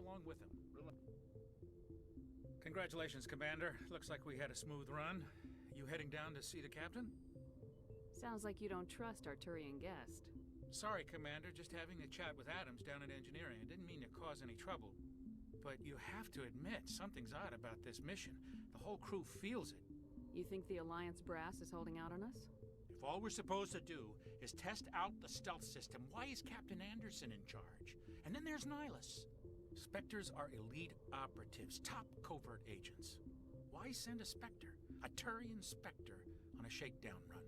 along with him. Congratulations, Commander. Looks like we had a smooth run. You heading down to see the captain? Sounds like you don't trust our Turian guest. Sorry, Commander. Just having a chat with Adams down at engineering. I didn't mean to cause any trouble. But you have to admit, something's odd about this mission. The whole crew feels it. You think the Alliance brass is holding out on us? If all we're supposed to do is test out the stealth system, why is Captain Anderson in charge? And then there's Nihilus. Spectres are elite operatives, top covert agents. Why send a Spectre, a Turian Spectre, on a shakedown run?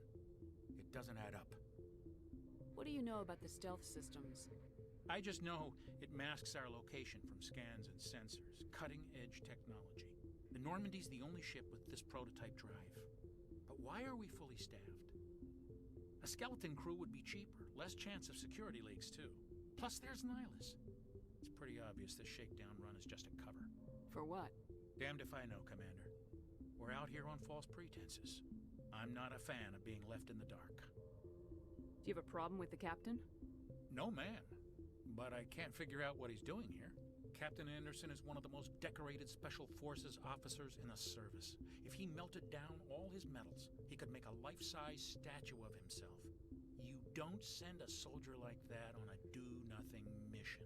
It doesn't add up. What do you know about the stealth systems? I just know it masks our location from scans and sensors. Cutting-edge technology. The Normandy's the only ship with this prototype drive. But why are we fully staffed? A skeleton crew would be cheaper, less chance of security leaks too. Plus there's Nihilus. It's pretty obvious this shakedown run is just a cover. For what? Damned if I know, Commander. We're out here on false pretenses. I'm not a fan of being left in the dark. Do you have a problem with the captain? No, man. But I can't figure out what he's doing here. Captain Anderson is one of the most decorated Special Forces officers in the service. If he melted down all his medals, he could make a life-size statue of himself. You don't send a soldier like that on a do-nothing mission.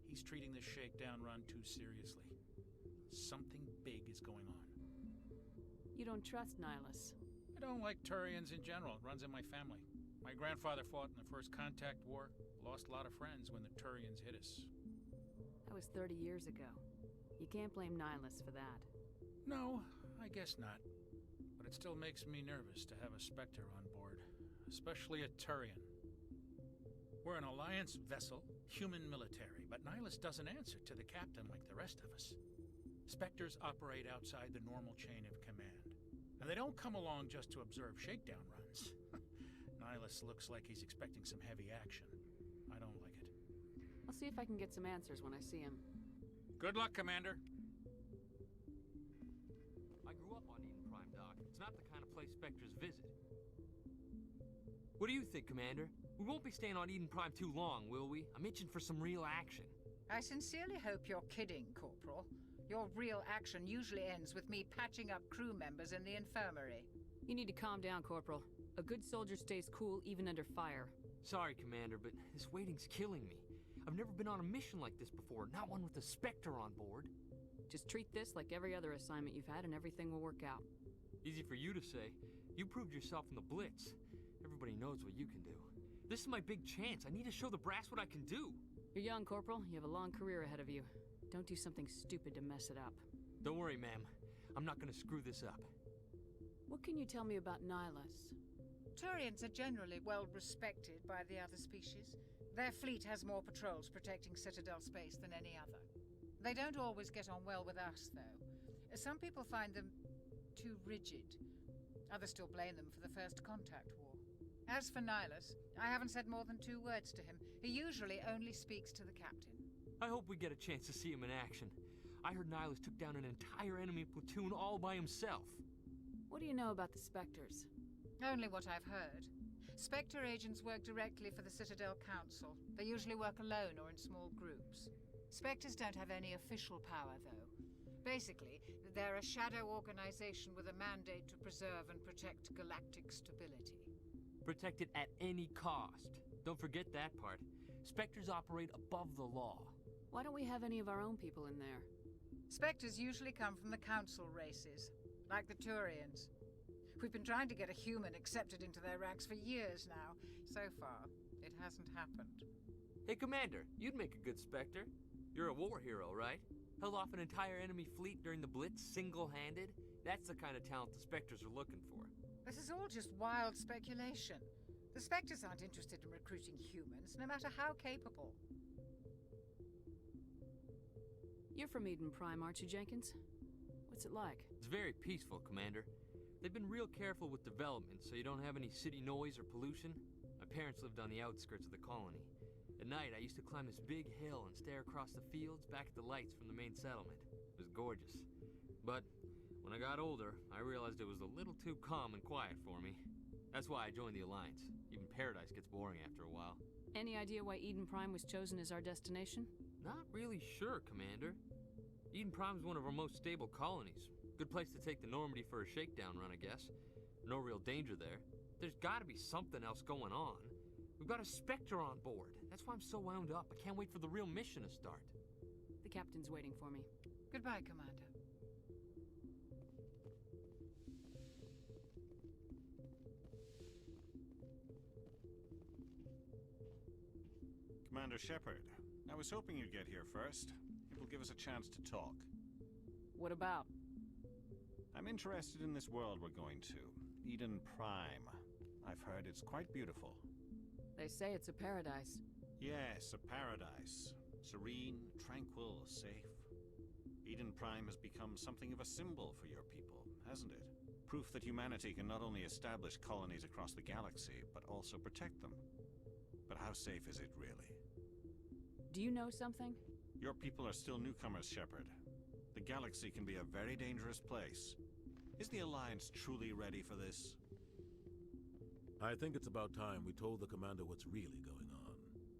He's treating this shakedown run too seriously. Something big is going on. You don't trust Nihilus? I don't like Turians in general. It runs in my family. My grandfather fought in the First Contact War. Lost a lot of friends when the Turians hit us. That was 30 years ago. You can't blame Nihilus for that. No, I guess not. But it still makes me nervous to have a Spectre on board. Especially a Turian. We're an Alliance vessel, human military, but Nihilus doesn't answer to the captain like the rest of us. Spectres operate outside the normal chain of command. And they don't come along just to observe shakedown runs. Nihilus looks like he's expecting some heavy action. I don't like it. I'll see if I can get some answers when I see him. Good luck, Commander. I grew up on Eden Prime, Doc. It's not the kind of place Spectres visit. What do you think, Commander? We won't be staying on Eden Prime too long, will we? I'm itching for some real action. I sincerely hope you're kidding, Corporal. Your real action usually ends with me patching up crew members in the infirmary. You need to calm down, Corporal. A good soldier stays cool even under fire. Sorry, Commander, but this waiting's killing me. I've never been on a mission like this before, not one with a Spectre on board. Just treat this like every other assignment you've had and everything will work out. Easy for you to say. You proved yourself in the Blitz. Everybody knows what you can do. This is my big chance. I need to show the brass what I can do. You're young, Corporal. You have a long career ahead of you. Don't do something stupid to mess it up. Don't worry, ma'am. I'm not gonna screw this up. What can you tell me about Nihilus? Turians are generally well respected by the other species. Their fleet has more patrols protecting Citadel space than any other. They don't always get on well with us, though. Some people find them too rigid. Others still blame them for the First Contact War. As for Nihilus, I haven't said more than 2 words to him. He usually only speaks to the captain. I hope we get a chance to see him in action. I heard Nihilus took down an entire enemy platoon all by himself. What do you know about the Spectres? Only what I've heard. Spectre agents work directly for the Citadel Council. They usually work alone or in small groups. Spectres don't have any official power, though. Basically, they're a shadow organization with a mandate to preserve and protect galactic stability. Protect it at any cost. Don't forget that part. Spectres operate above the law. Why don't we have any of our own people in there? Spectres usually come from the Council races, like the Turians. We've been trying to get a human accepted into their ranks for years now. So far, it hasn't happened. Hey, Commander, you'd make a good Spectre. You're a war hero, right? Held off an entire enemy fleet during the Blitz single-handed? That's the kind of talent the Spectres are looking for. This is all just wild speculation. The Spectres aren't interested in recruiting humans, no matter how capable. You're from Eden Prime, aren't you, Jenkins? What's it like? It's very peaceful, Commander. They've been real careful with development, so you don't have any city noise or pollution. My parents lived on the outskirts of the colony. At night, I used to climb this big hill and stare across the fields back at the lights from the main settlement. It was gorgeous. But when I got older, I realized it was a little too calm and quiet for me. That's why I joined the Alliance. Even Paradise gets boring after a while. Any idea why Eden Prime was chosen as our destination? Not really sure, Commander. Eden Prime's one of our most stable colonies. Good place to take the Normandy for a shakedown run, I guess. No real danger there. There's gotta be something else going on. We've got a Spectre on board. That's why I'm so wound up. I can't wait for the real mission to start. The captain's waiting for me. Goodbye, Commander. Commander Shepard, I was hoping you'd get here first. It will give us a chance to talk. What about? I'm interested in this world we're going to, Eden Prime. I've heard it's quite beautiful. They say it's a paradise. Yes, a paradise. Serene, tranquil, safe. Eden Prime has become something of a symbol for your people, hasn't it? Proof that humanity can not only establish colonies across the galaxy, but also protect them. But how safe is it really? Do you know something? Your people are still newcomers, Shepard. The galaxy can be a very dangerous place. Is the Alliance truly ready for this? I think it's about time we told the commander what's really going on.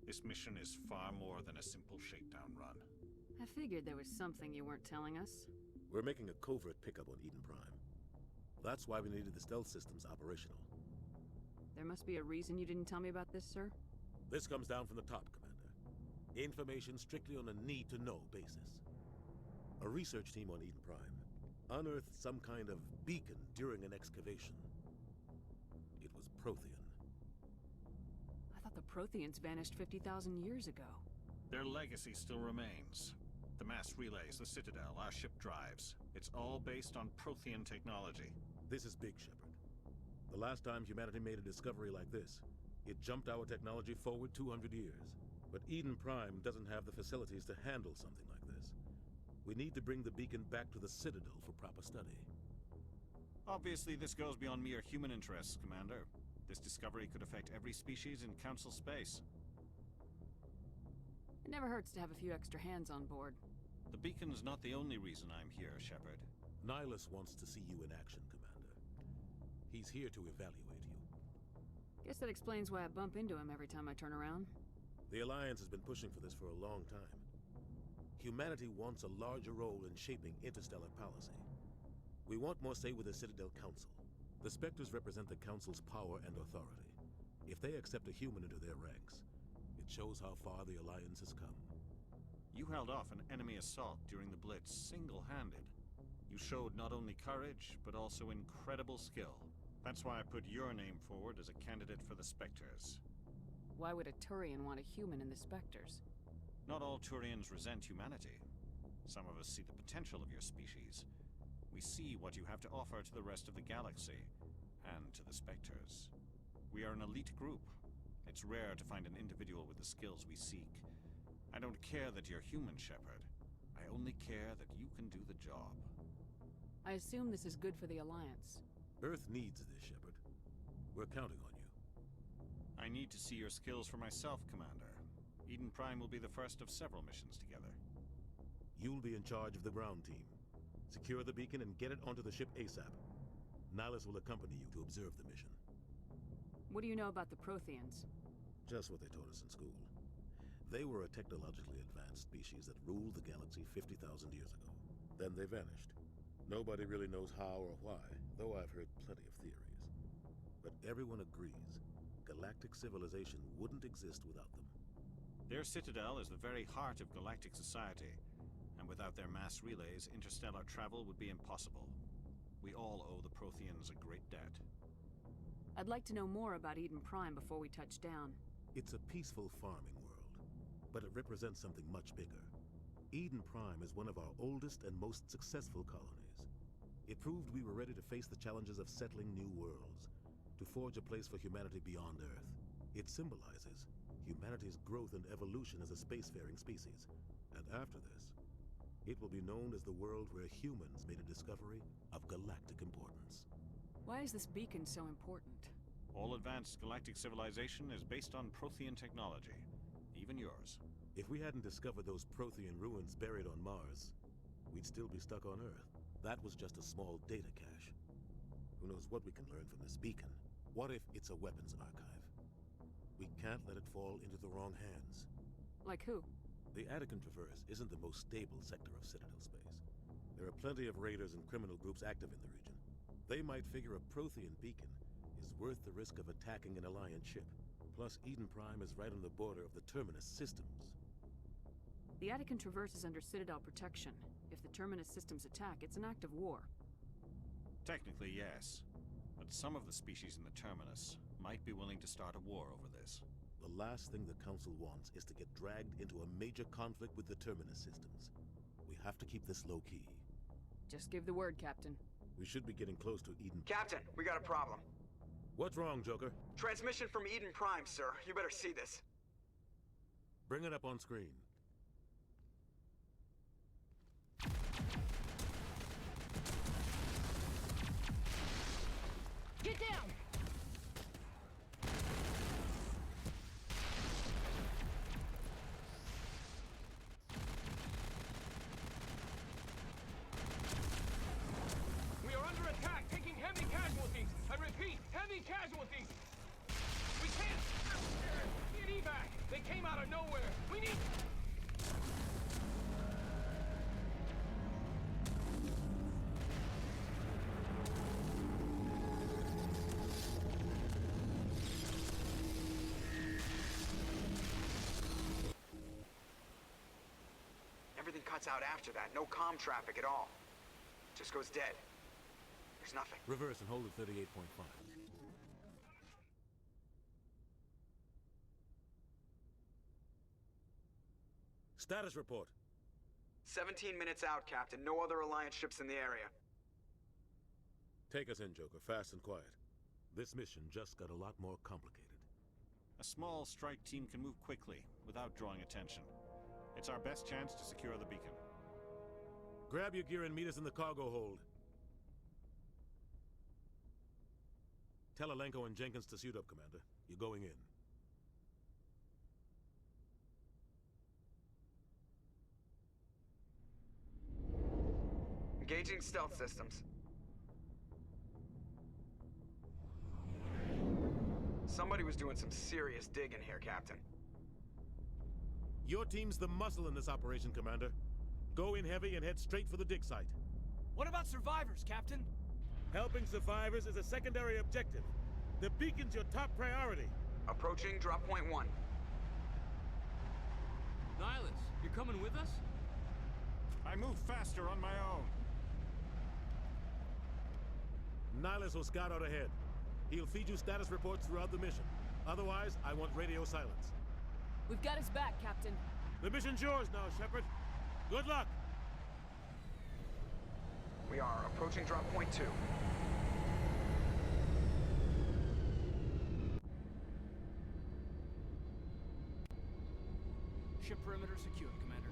This mission is far more than a simple shakedown run. I figured there was something you weren't telling us. We're making a covert pickup on Eden Prime. That's why we needed the stealth systems operational. There must be a reason you didn't tell me about this, sir? This comes down from the top, Commander. Information strictly on a need-to-know basis. A research team on Eden Prime unearthed some kind of beacon during an excavation. It was Prothean. I thought the Protheans vanished 50,000 years ago. Their legacy still remains. The mass relays, the Citadel, our ship drives. It's all based on Prothean technology. This is big, Shepard. The last time humanity made a discovery like this, it jumped our technology forward 200 years. But Eden Prime doesn't have the facilities to handle something like this. We need to bring the beacon back to the Citadel for proper study. Obviously, this goes beyond mere human interests, Commander. This discovery could affect every species in Council space. It never hurts to have a few extra hands on board. The beacon's not the only reason I'm here, Shepard. Nihilus wants to see you in action, Commander. He's here to evaluate you. Guess that explains why I bump into him every time I turn around. The Alliance has been pushing for this for a long time. Humanity wants a larger role in shaping interstellar policy. We want more say with the Citadel Council. The Spectres represent the Council's power and authority. If they accept a human into their ranks, it shows how far the Alliance has come. You held off an enemy assault during the Blitz single-handed. You showed not only courage, but also incredible skill. That's why I put your name forward as a candidate for the Spectres. Why would a Turian want a human in the Spectres? Not all Turians resent humanity. Some of us see the potential of your species. We see what you have to offer to the rest of the galaxy, and to the Spectres. We are an elite group. It's rare to find an individual with the skills we seek. I don't care that you're human, Shepard. I only care that you can do the job. I assume this is good for the Alliance. Earth needs this, Shepard. We're counting on you. I need to see your skills for myself, Commander. Eden Prime will be the first of several missions together. You'll be in charge of the ground team. Secure the beacon and get it onto the ship ASAP. Nihilus will accompany you to observe the mission. What do you know about the Protheans? Just what they taught us in school. They were a technologically advanced species that ruled the galaxy 50,000 years ago. Then they vanished. Nobody really knows how or why, though I've heard plenty of theories. But everyone agrees, galactic civilization wouldn't exist without them. Their citadel is the very heart of galactic society, and without their mass relays, interstellar travel would be impossible. We all owe the Protheans a great debt. I'd like to know more about Eden Prime before we touch down. It's a peaceful farming world, but it represents something much bigger. Eden Prime is one of our oldest and most successful colonies. It proved we were ready to face the challenges of settling new worlds, to forge a place for humanity beyond Earth. It symbolizes humanity's growth and evolution as a spacefaring species. And after this, it will be known as the world where humans made a discovery of galactic importance. Why is this beacon so important? All advanced galactic civilization is based on Prothean technology, even yours. If we hadn't discovered those Prothean ruins buried on Mars, we'd still be stuck on Earth. That was just a small data cache. Who knows what we can learn from this beacon? What if it's a weapons archive? We can't let it fall into the wrong hands. Like who? The Adept Traverse isn't the most stable sector of Citadel space. There are plenty of raiders and criminal groups active in the region. They might figure a Prothean beacon is worth the risk of attacking an Alliance ship. Plus, Eden Prime is right on the border of the Terminus systems. The Adept Traverse is under Citadel protection. If the Terminus systems attack, it's an act of war. Technically, yes. But some of the species in the Terminus might be willing to start a war over this. The last thing the Council wants is to get dragged into a major conflict with the Terminus systems. We have to keep this low-key. Just give the word, Captain. We should be getting close to Eden... Captain, we got a problem. What's wrong, Joker? Transmission from Eden Prime, sir. You better see this. Bring it up on screen. Get down! We are under attack, taking heavy casualties. I repeat, heavy casualties. We can't get evac. They came out of nowhere. We need... Everything cuts out after that. No comm traffic at all. Just goes dead. There's nothing. Reverse and hold at 38.5. Status report. 17 minutes out, Captain. No other Alliance ships in the area. Take us in, Joker, fast and quiet. This mission just got a lot more complicated. A small strike team can move quickly, without drawing attention. It's our best chance to secure the beacon. Grab your gear and meet us in the cargo hold. Tell Alenko and Jenkins to suit up, Commander. You're going in. Engaging stealth systems. Somebody was doing some serious digging here, Captain. Your team's the muscle in this operation, Commander. Go in heavy and head straight for the dig site. What about survivors, Captain? Helping survivors is a secondary objective. The beacon's your top priority. Approaching drop point 1. Nihilus, you're coming with us? I move faster on my own. Nihilus will scout out ahead. He'll feed you status reports throughout the mission. Otherwise, I want radio silence. We've got his back, Captain. The mission's yours now, Shepard. Good luck! We are approaching drop point 2. Ship perimeter secured, Commander.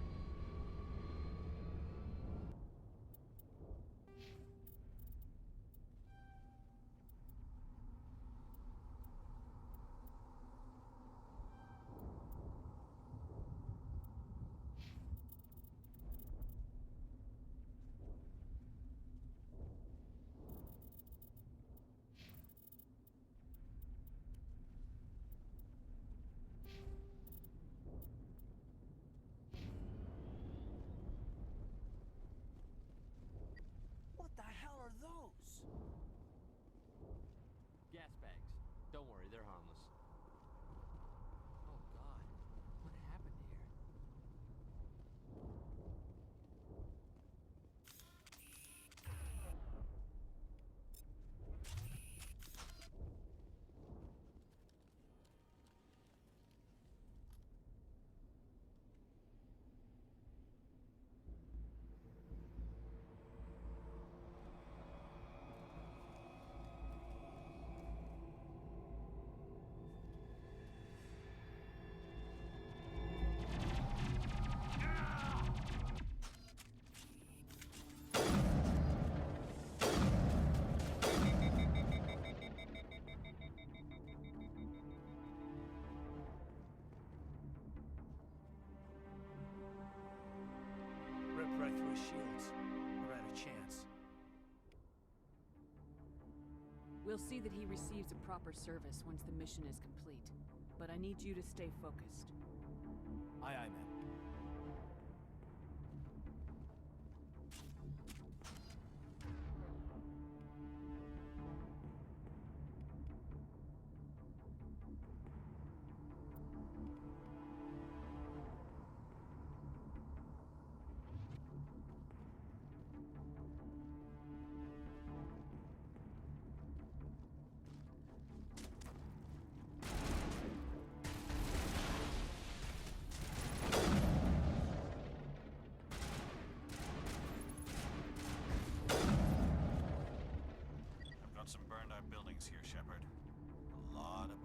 What the hell are those? Gas bags. Don't worry, they're harmless. Oh God, what happened here? Rip right through his shields. We're out of chance. We'll see that he receives a proper service once the mission is complete. But I need you to stay focused. Aye, aye, ma'am.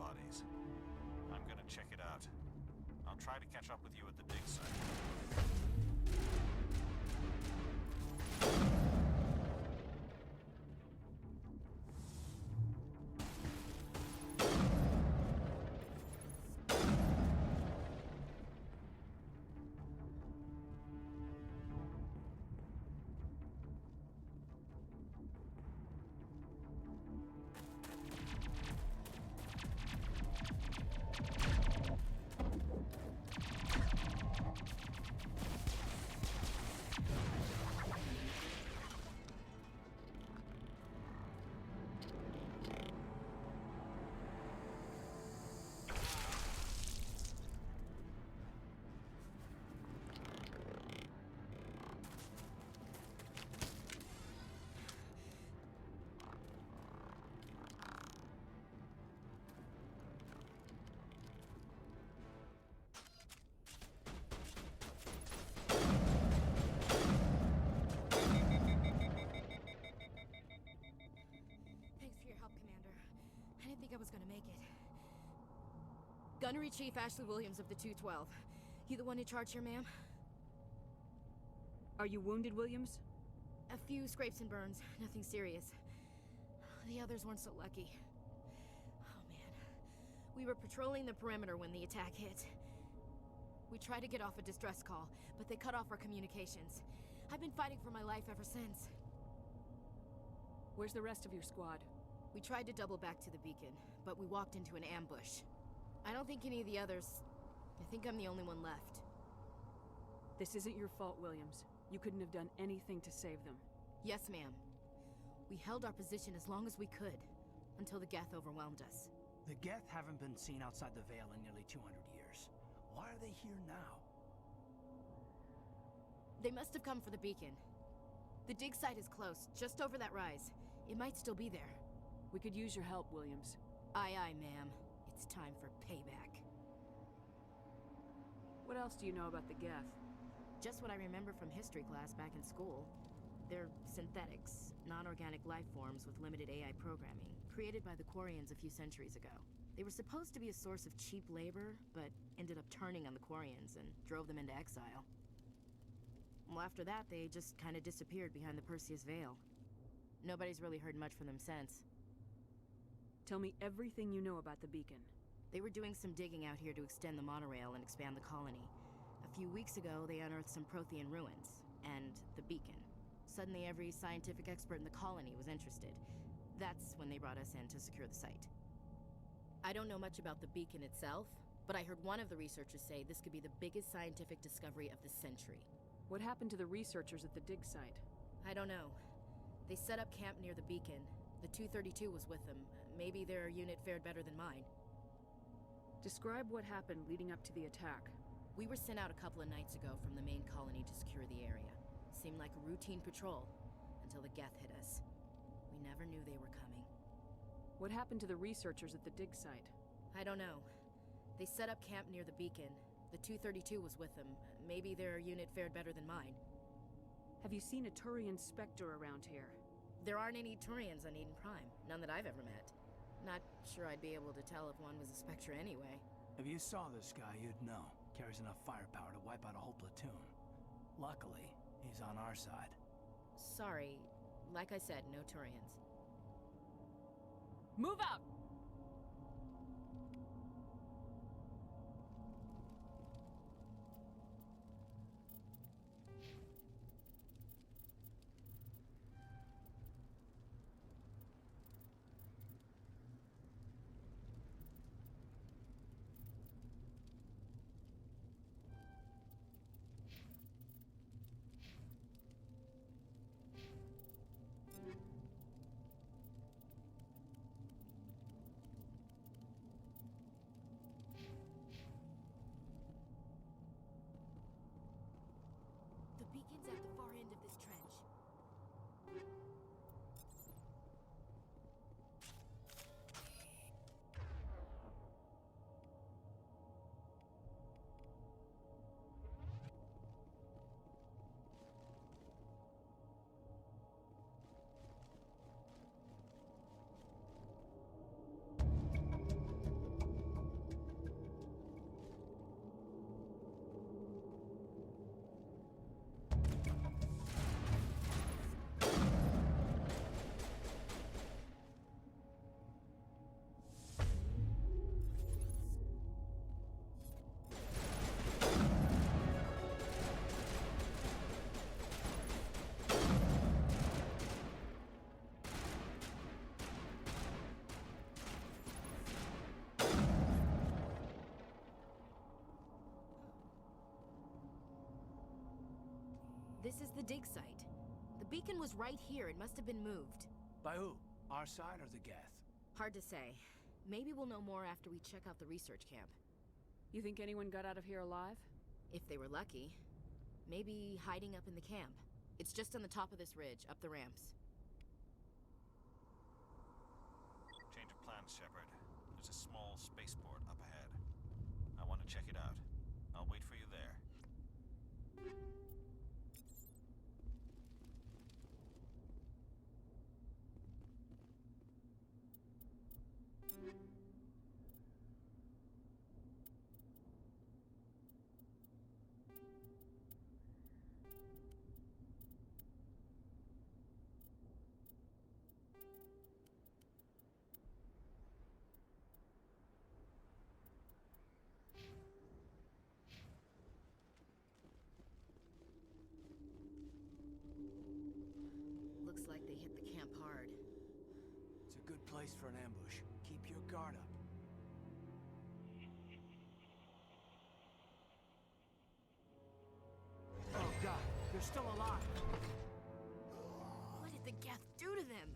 bodies. I'm gonna check it out. I'll try to catch up with you at the dig site. I was gonna make it. Gunnery Chief Ashley Williams of the 212. You the one in charge here, ma'am? Are you wounded, Williams? A few scrapes and burns, nothing serious. The others weren't so lucky. Oh man. We were patrolling the perimeter when the attack hit. We tried to get off a distress call, but they cut off our communications. I've been fighting for my life ever since. Where's the rest of your squad? We tried to double back to the beacon, but we walked into an ambush. I don't think any of the others... I think I'm the only one left. This isn't your fault, Williams. You couldn't have done anything to save them. Yes, ma'am. We held our position as long as we could, until the Geth overwhelmed us. The Geth haven't been seen outside the Veil in nearly 200 years. Why are they here now? They must have come for the beacon. The dig site is close, just over that rise. It might still be there. We could use your help, Williams. Aye, aye, ma'am. It's time for payback. What else do you know about the Geth? Just what I remember from history class back in school. They're synthetics, non-organic life forms with limited AI programming, created by the Quarians a few centuries ago. They were supposed to be a source of cheap labor, but ended up turning on the Quarians and drove them into exile. Well, after that, they just kind of disappeared behind the Perseus Veil. Nobody's really heard much from them since. Tell me everything you know about the beacon. They were doing some digging out here to extend the monorail and expand the colony. A few weeks ago, they unearthed some Prothean ruins, and the beacon. Suddenly, every scientific expert in the colony was interested. That's when they brought us in to secure the site. I don't know much about the beacon itself, but I heard one of the researchers say this could be the biggest scientific discovery of the century. What happened to the researchers at the dig site? I don't know. They set up camp near the beacon. The 232 was with them. Maybe their unit fared better than mine. Describe what happened leading up to the attack. We were sent out a couple of nights ago from the main colony to secure the area. Seemed like a routine patrol, until the Geth hit us. We never knew they were coming. What happened to the researchers at the dig site? I don't know. They set up camp near the beacon. The 232 was with them. Maybe their unit fared better than mine. Have you seen a Turian Spectre around here? There aren't any Turians on Eden Prime. None that I've ever met. Not sure I'd be able to tell if one was a Spectre anyway. If you saw this guy, you'd know. Carries enough firepower to wipe out a whole platoon. Luckily, he's on our side. Sorry. Like I said, no Turians. Move out! This is the dig site. The beacon was right here. It must have been moved. By who? Our side or the Geth? Hard to say. Maybe we'll know more after we check out the research camp. You think anyone got out of here alive? If they were lucky. Maybe hiding up in the camp. It's just on the top of this ridge, up the ramps. Change of plans, Shepard. There's a small spaceport up ahead. I want to check it out. I'll wait for you there. Looks like they hit the camp hard. It's a good place for an ambush. Keep your guard up. Oh god, they're still alive! What did the Geth do to them?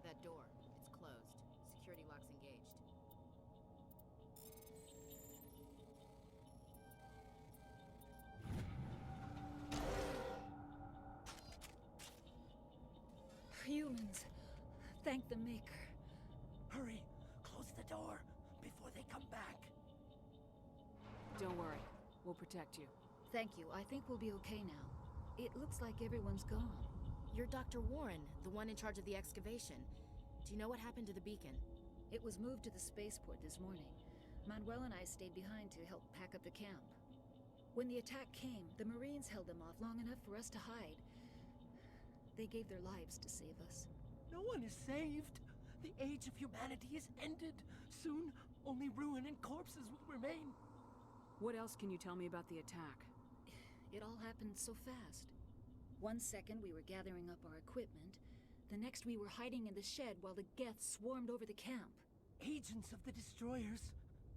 That door. It's closed. Security lock's engaged. Humans. Thank the Maker. Hurry! Close the door before they come back. Don't worry. We'll protect you. Thank you. I think we'll be okay now. It looks like everyone's gone. You're Dr. Warren, the one in charge of the excavation. Do you know what happened to the beacon? It was moved to the spaceport this morning. Manuel and I stayed behind to help pack up the camp. When the attack came, the Marines held them off long enough for us to hide. They gave their lives to save us. No one is saved. The age of humanity is ended. Soon, only ruin and corpses will remain. What else can you tell me about the attack? It all happened so fast. 1 second we were gathering up our equipment. The next we were hiding in the shed while the Geth swarmed over the camp. Agents of the destroyers,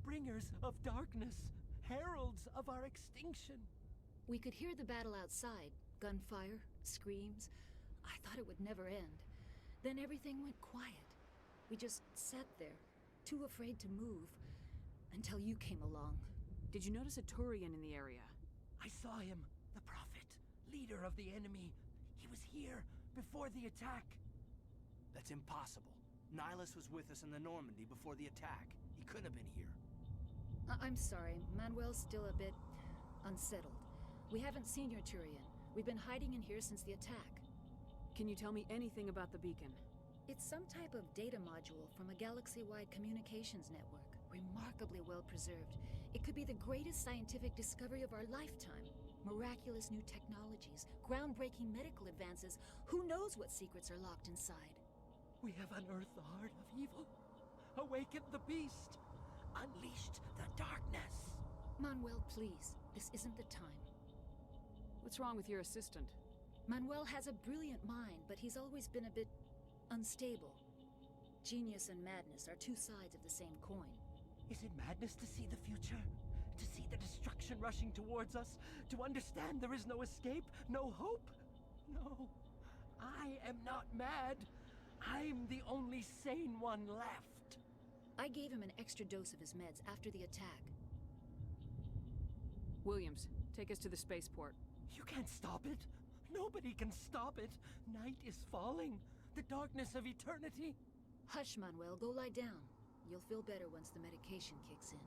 bringers of darkness, heralds of our extinction. We could hear the battle outside. Gunfire, screams. I thought it would never end. Then everything went quiet. We just sat there, too afraid to move, until you came along. Did you notice a Turian in the area? I saw him, the Prophet, leader of the enemy. He was here before the attack. That's impossible. Nihilus was with us in the Normandy before the attack. He couldn't have been here. I'm sorry. Manuel's still a bit unsettled. We haven't seen your Turian. We've been hiding in here since the attack. Can you tell me anything about the beacon? It's some type of data module from a galaxy-wide communications network. Remarkably well preserved. It could be the greatest scientific discovery of our lifetime. Miraculous new technologies, groundbreaking medical advances. Who knows what secrets are locked inside? We have unearthed the heart of evil, awakened the beast, unleashed the darkness. Manuel, please. This isn't the time. What's wrong with your assistant? Manuel has a brilliant mind, but he's always been a bit unstable. Genius and madness are two sides of the same coin. Is it madness to see the future? To see the destruction rushing towards us? To understand there is no escape? No hope? No. I am not mad. I'm the only sane one left. I gave him an extra dose of his meds after the attack. Williams, take us to the spaceport. You can't stop it. Nobody can stop it. Night is falling. The darkness of eternity. Hush, Manuel. Go lie down. You'll feel better once the medication kicks in.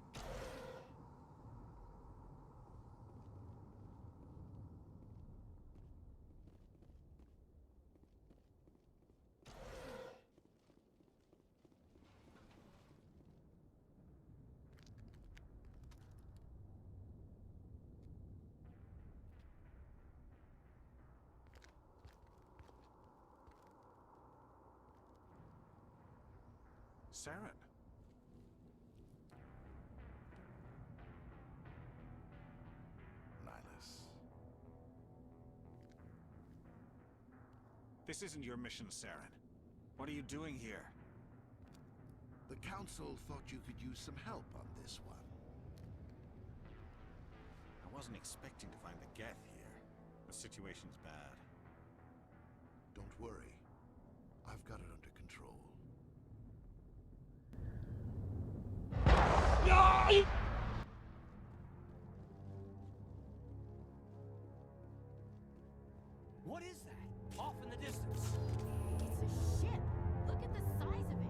Saren. Nihilus. This isn't your mission, Saren. What are you doing here? The Council thought you could use some help on this one. I wasn't expecting to find the Geth here. The situation's bad. Don't worry. I've got it under control. What is that? Off in the distance. It's a ship. Look at the size of it.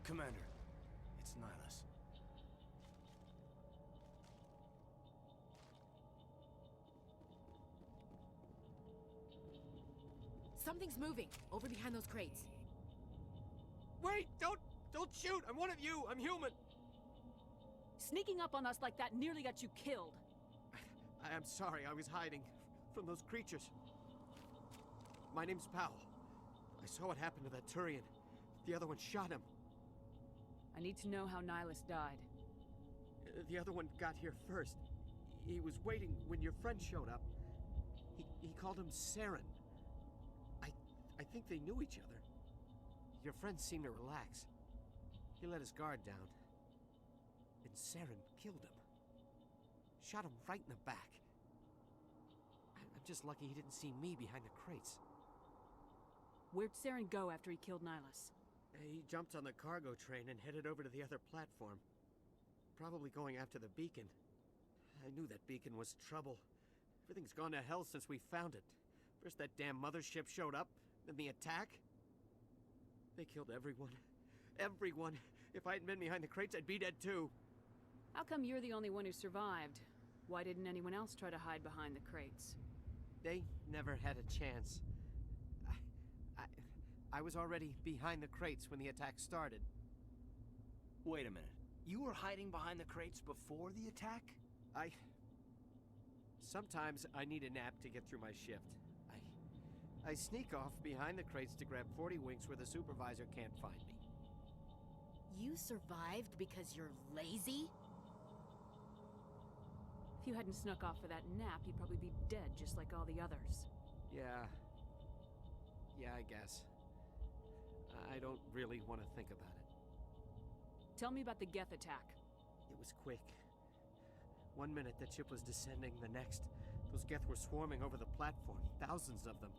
Commander, it's Nihilus. Something's moving over behind those crates. Wait! Don't shoot! I'm one of you! I'm human! Sneaking up on us like that nearly got you killed. I am sorry, I was hiding from those creatures. My name's Powell. I saw what happened to that Turian. The other one shot him. I need to know how Nihilus died. The other one got here first. He was waiting when your friend showed up. He called him Saren. I think they knew each other. Your friend seemed to relax. He let his guard down. And Saren killed him. Shot him right in the back. I'm just lucky he didn't see me behind the crates. Where'd Saren go after he killed Nihilus? He jumped on the cargo train and headed over to the other platform. Probably going after the beacon. I knew that beacon was trouble. Everything's gone to hell since we found it. First that damn mothership showed up, then the attack. They killed everyone. Everyone. If I hadn't been behind the crates, I'd be dead too. How come you're the only one who survived? Why didn't anyone else try to hide behind the crates? They never had a chance. I was already behind the crates when the attack started. Wait a minute. You were hiding behind the crates before the attack? Sometimes I need a nap to get through my shift. I sneak off behind the crates to grab 40 winks where the supervisor can't find me. You survived because you're lazy? If you hadn't snuck off for that nap, you'd probably be dead just like all the others. Yeah, I guess. I don't really want to think about it. Tell me about the Geth attack. It was quick. 1 minute the ship was descending, the next, those Geth were swarming over the platform, thousands of them.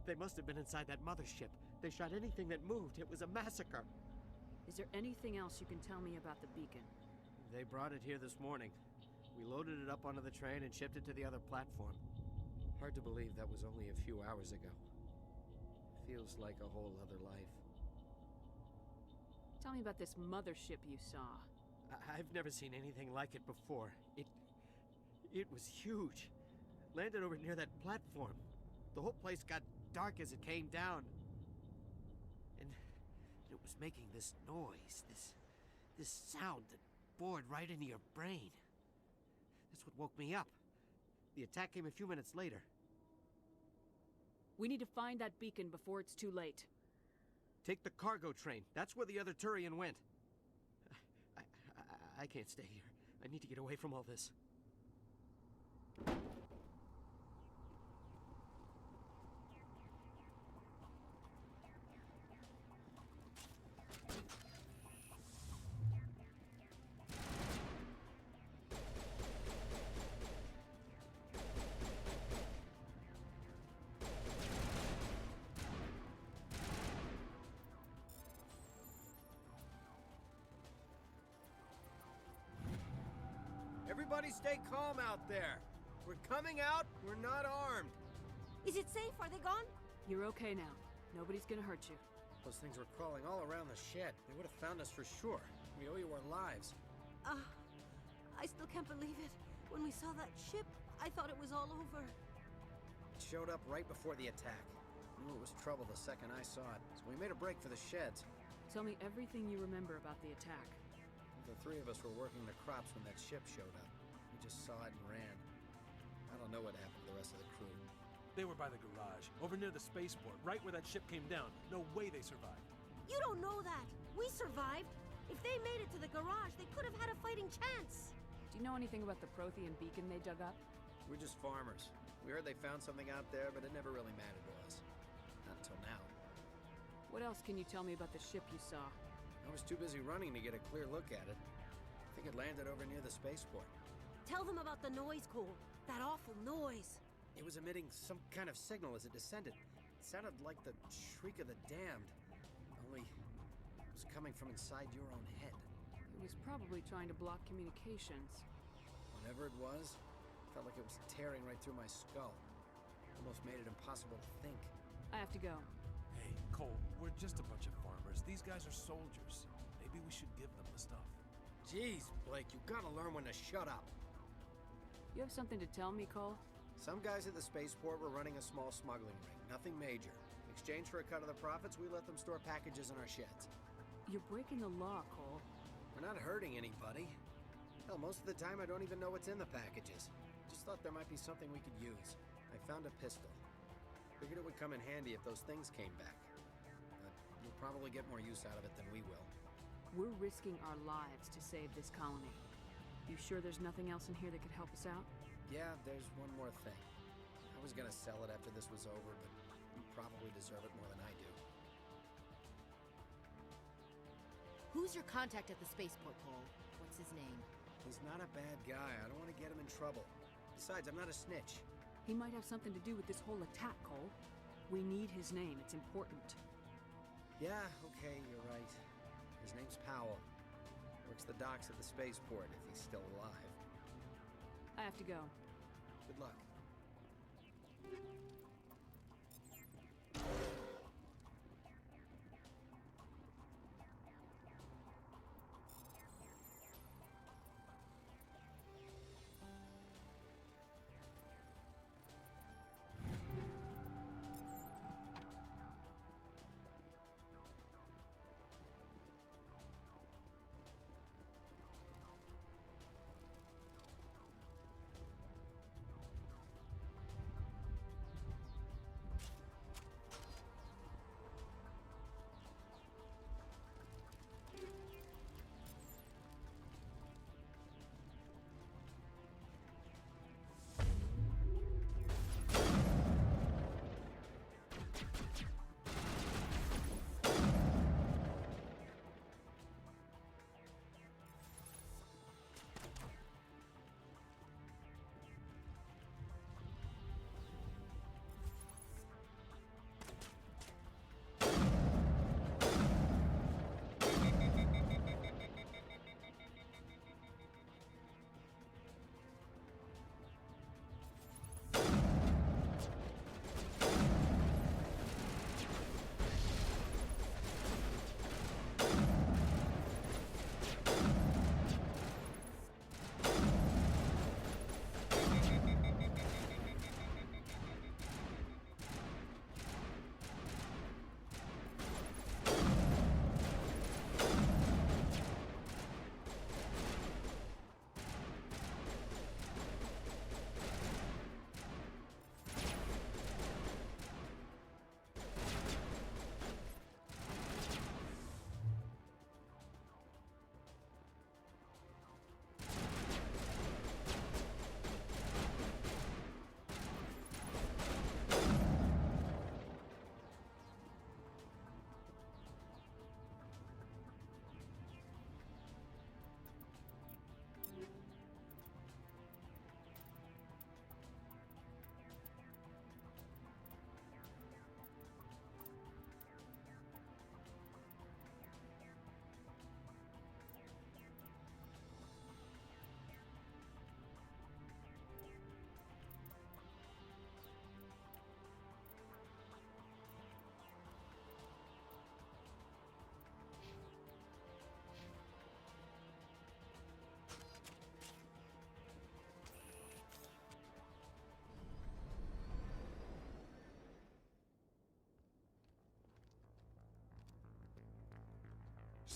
They must have been inside that mothership. They shot anything that moved. It was a massacre. Is there anything else you can tell me about the beacon? They brought it here this morning. We loaded it up onto the train and shipped it to the other platform. Hard to believe that was only a few hours ago. Feels like a whole other life. Tell me about this mothership you saw. I've never seen anything like it before. It was huge. Landed over near that platform. The whole place got dark as it came down. And it was making this noise, this sound that bored right into your brain. That's what woke me up. The attack came a few minutes later. We need to find that beacon before it's too late. Take the cargo train. That's where the other Turian went. I can't stay here. I need to get away from all this. Everybody stay calm out there. We're coming out. We're not armed. Is it safe? Are they gone? You're okay now. Nobody's gonna hurt you. Those things were crawling all around the shed. They would have found us for sure. We owe you our lives. I still can't believe it. When we saw that ship, I thought it was all over. It showed up right before the attack. Knew it was trouble the second I saw it, so we made a break for the sheds. Tell me everything you remember about the attack. The three of us were working the crops when that ship showed up. We just saw it and ran. I don't know what happened to the rest of the crew. They were by the garage, over near the spaceport, right where that ship came down. No way they survived. You don't know that. We survived. If they made it to the garage, they could have had a fighting chance. Do you know anything about the Prothean beacon they dug up? We're just farmers. We heard they found something out there, but it never really mattered to us. Not until now. What else can you tell me about the ship you saw? I was too busy running to get a clear look at it. I think it landed over near the spaceport. Tell them about the noise, Cole. That awful noise. It was emitting some kind of signal as it descended. It sounded like the shriek of the damned. Only it was coming from inside your own head. It was probably trying to block communications. Whatever it was, felt like it was tearing right through my skull. Almost made it impossible to think. I have to go. Hey, Cole, we're just a bunch of farmers. These guys are soldiers. Maybe we should give them the stuff. Jeez, Blake, you gotta learn when to shut up. You have something to tell me, Cole? Some guys at the spaceport were running a small smuggling ring. Nothing major. In exchange for a cut of the profits, we let them store packages in our sheds. You're breaking the law, Cole. We're not hurting anybody. Hell, most of the time I don't even know what's in the packages. Just thought there might be something we could use. I found a pistol. Figured it would come in handy if those things came back. But you'll probably get more use out of it than we will. We're risking our lives to save this colony. You sure there's nothing else in here that could help us out? Yeah, there's one more thing. I was gonna sell it after this was over, but you probably deserve it more than I do. Who's your contact at the spaceport, Cole? What's his name? He's not a bad guy. I don't want to get him in trouble. Besides, I'm not a snitch. He might have something to do with this whole attack, Cole. We need his name. It's important. Yeah, okay, you're right. His name's Powell. Works the docks at the spaceport, if he's still alive. I have to go. Good luck.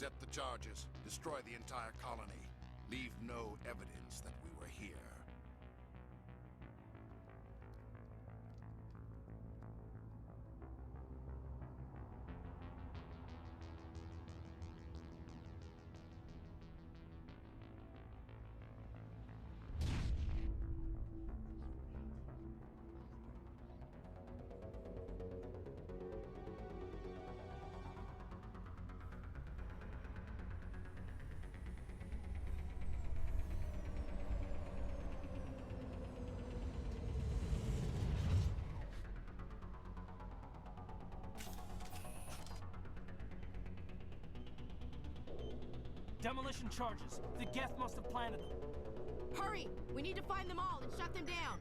Set the charges. Destroy the entire colony. Leave no evidence that we were here. Demolition charges. The Geth must have planted them. Hurry! We need to find them all and shut them down.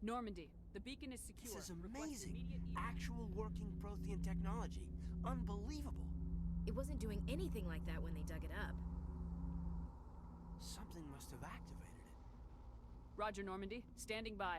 Normandy, the beacon is secure. This is amazing. Actual working Prothean technology. Unbelievable. It wasn't doing anything like that when they dug it up. Something must have activated it. Roger, Normandy. Standing by.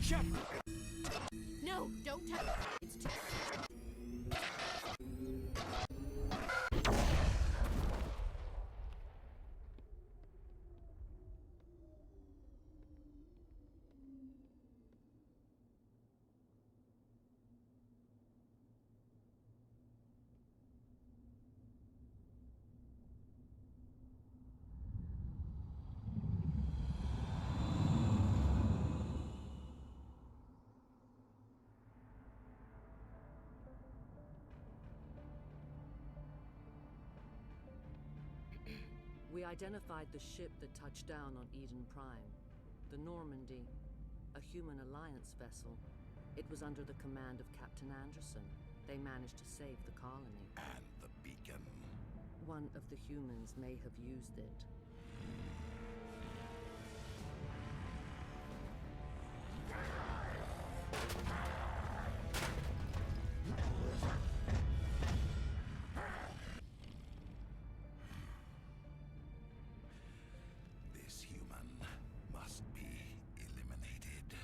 Shepard! No, don't touch it. It's too... We identified the ship that touched down on Eden Prime. The Normandy, a human alliance vessel. It was under the command of Captain Anderson. They managed to save the colony. And the beacon. One of the humans may have used it. This human must be eliminated.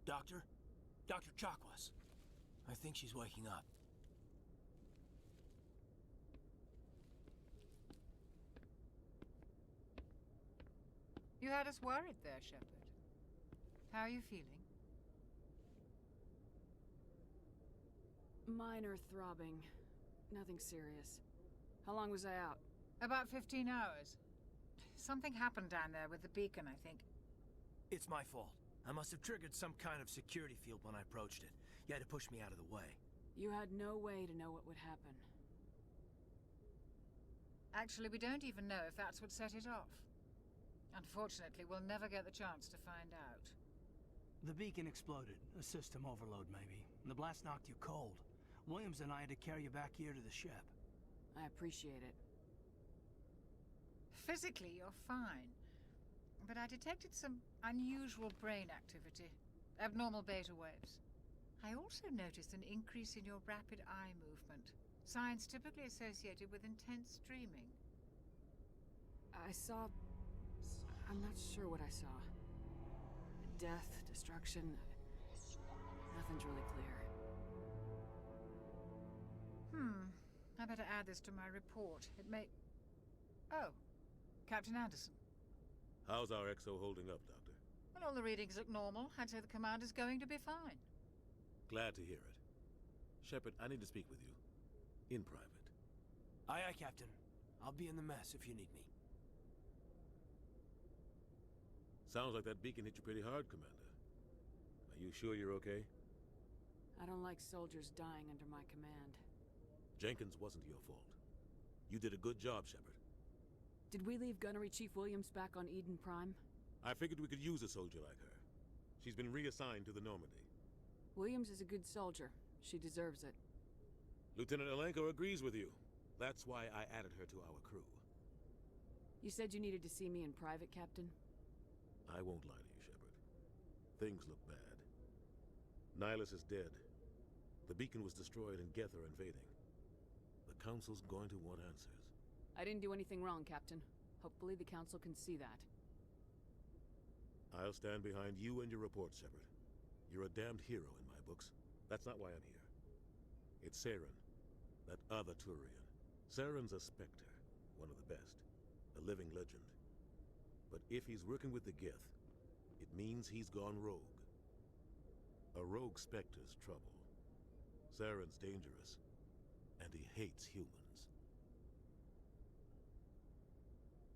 Doctor? Dr. Chakwas. I think she's waking up. You had us worried there, Shepard. How are you feeling? Minor throbbing. Nothing serious. How long was I out? About 15 hours. Something happened down there with the beacon, I think. It's my fault. I must have triggered some kind of security field when I approached it. You had to push me out of the way. You had no way to know what would happen. Actually, we don't even know if that's what set it off. Unfortunately, we'll never get the chance to find out. The beacon exploded. A system overload, maybe. And the blast knocked you cold. Williams and I had to carry you back here to the ship. I appreciate it. Physically, you're fine. But I detected some unusual brain activity. Abnormal beta waves. I also noticed an increase in your rapid eye movement. Signs typically associated with intense dreaming. I saw... I'm not sure what I saw. Death, destruction... Nothing's really clear. I better add this to my report. It may... Oh, Captain Anderson. How's our XO holding up, Doctor? Well, all the readings look normal. I'd say the commander's going to be fine. Glad to hear it. Shepard, I need to speak with you. In private. Aye, aye, Captain. I'll be in the mess if you need me. Sounds like that beacon hit you pretty hard, Commander. Are you sure you're okay? I don't like soldiers dying under my command. Jenkins wasn't your fault. You did a good job, Shepard. Did we leave Gunnery Chief Williams back on Eden Prime? I figured we could use a soldier like her. She's been reassigned to the Normandy. Williams is a good soldier. She deserves it. Lieutenant Alenko agrees with you. That's why I added her to our crew. You said you needed to see me in private, Captain? I won't lie to you, Shepard. Things look bad. Nihilus is dead. The beacon was destroyed and Geth are invading. The Council's going to want answers. I didn't do anything wrong, Captain. Hopefully the Council can see that. I'll stand behind you and your report, Shepard. You're a damned hero in my books. That's not why I'm here. It's Saren, that other Turian. Saren's a Spectre, one of the best. A living legend. But if he's working with the Geth, it means he's gone rogue. A rogue Spectre's trouble. Saren's dangerous, and he hates humans.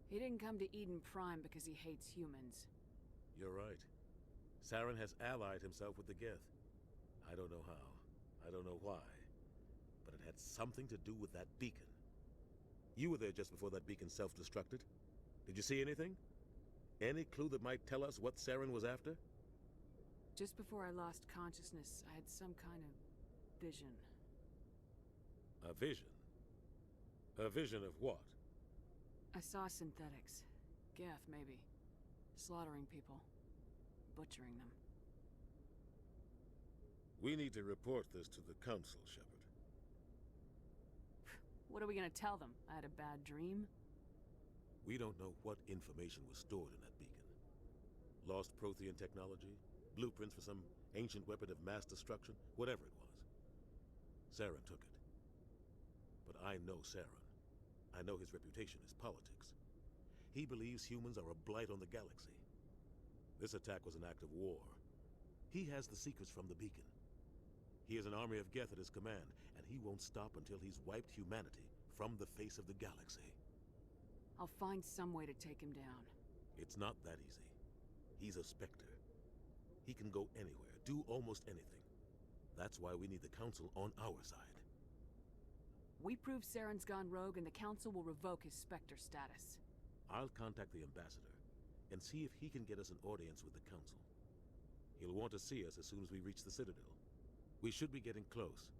He didn't come to Eden Prime because he hates humans. You're right. Saren has allied himself with the Geth. I don't know how. I don't know why. But it had something to do with that beacon. You were there just before that beacon self-destructed. Did you see anything? Any clue that might tell us what Saren was after? Just before I lost consciousness, I had some kind of vision. A vision? A vision of what? I saw synthetics. Geth, maybe. Slaughtering people. Butchering them. We need to report this to the Council, Shepard. What are we gonna tell them? I had a bad dream? We don't know what information was stored in that beacon. Lost Prothean technology? Blueprints for some ancient weapon of mass destruction? Whatever it was. Saren took it. But I know Saren. I know his reputation is politics. He believes humans are a blight on the galaxy. This attack was an act of war. He has the secrets from the beacon. He has an army of Geth at his command, and he won't stop until he's wiped humanity from the face of the galaxy. I'll find some way to take him down. It's not that easy. He's a Spectre. He can go anywhere, do almost anything. That's why we need the Council on our side. We prove Saren's gone rogue and the Council will revoke his Spectre status. I'll contact the Ambassador and see if he can get us an audience with the Council. He'll want to see us as soon as we reach the Citadel. We should be getting close.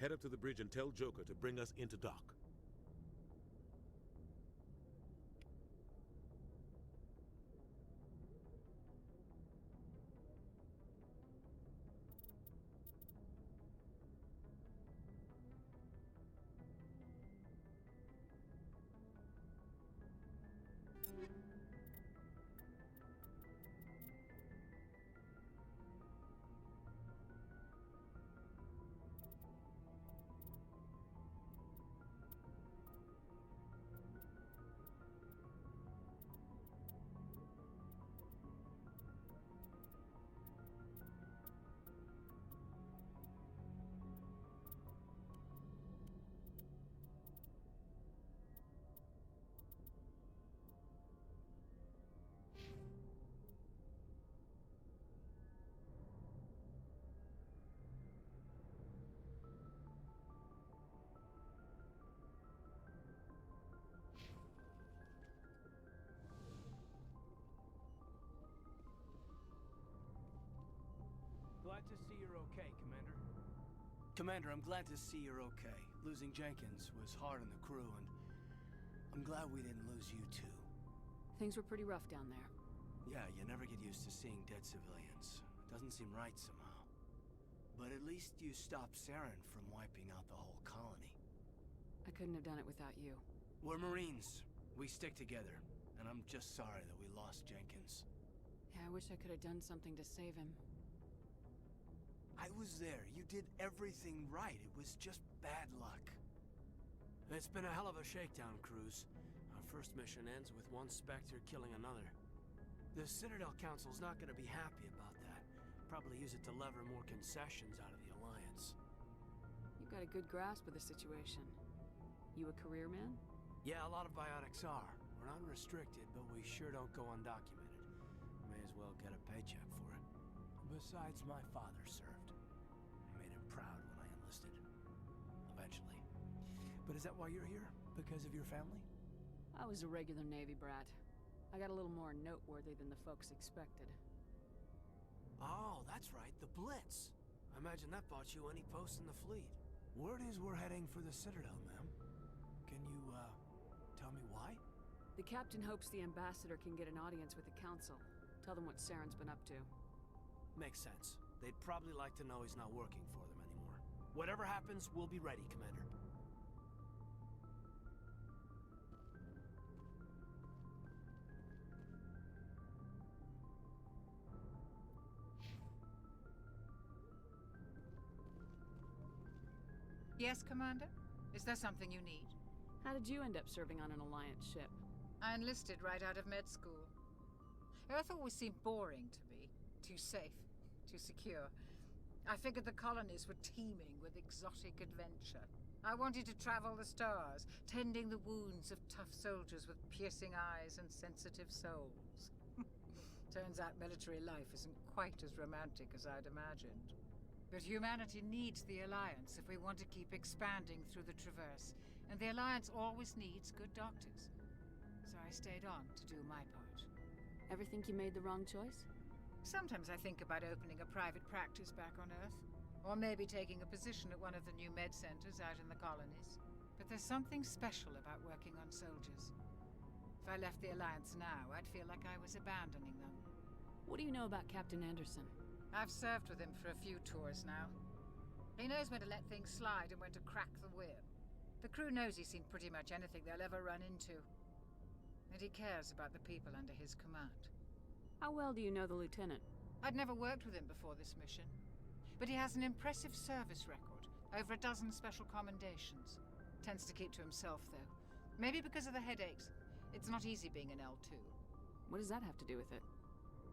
Head up to the bridge and tell Joker to bring us into dock. Glad to see you're okay, Commander. Commander, I'm glad to see you're okay. Losing Jenkins was hard on the crew, and I'm glad we didn't lose you too. Things were pretty rough down there. Yeah, you never get used to seeing dead civilians. It doesn't seem right somehow. But at least you stopped Saren from wiping out the whole colony. I couldn't have done it without you. We're Marines. We stick together. And I'm just sorry that we lost Jenkins. Yeah, I wish I could have done something to save him. I was there. You did everything right. It was just bad luck. It's been a hell of a shakedown, Cruz. Our first mission ends with one Spectre killing another. The Citadel Council's not gonna be happy about that. Probably use it to lever more concessions out of the Alliance. You've got a good grasp of the situation. You a career man? Yeah, a lot of biotics are. We're unrestricted, but we sure don't go undocumented. May as well get a paycheck for it. Besides, my father served. I made him proud when I enlisted. Eventually. But is that why you're here? Because of your family? I was a regular Navy brat. I got a little more noteworthy than the folks expected. Oh, that's right, the Blitz. I imagine that bought you any post in the fleet. Word is we're heading for the Citadel, ma'am. Can you, tell me why? The captain hopes the Ambassador can get an audience with the Council. Tell them what Saren's been up to. Makes sense. They'd probably like to know he's not working for them anymore. Whatever happens, we'll be ready, Commander. Yes, Commander? Is there something you need? How did you end up serving on an Alliance ship? I enlisted right out of med school. Earth always seemed boring to me. Too safe, too secure. I figured the colonies were teeming with exotic adventure. I wanted to travel the stars, tending the wounds of tough soldiers with piercing eyes and sensitive souls. Turns out military life isn't quite as romantic as I'd imagined. But humanity needs the Alliance if we want to keep expanding through the Traverse, and the Alliance always needs good doctors. So I stayed on to do my part. Ever think you made the wrong choice? Sometimes I think about opening a private practice back on Earth, or maybe taking a position at one of the new med centers out in the colonies. But there's something special about working on soldiers. If I left the Alliance now, I'd feel like I was abandoning them. What do you know about Captain Anderson? I've served with him for a few tours now. He knows when to let things slide and when to crack the whip. The crew knows he's seen pretty much anything they'll ever run into. And he cares about the people under his command. How well do you know the lieutenant? I'd never worked with him before this mission. But he has an impressive service record. Over a dozen special commendations. Tends to keep to himself, though. Maybe because of the headaches. It's not easy being an L2. What does that have to do with it?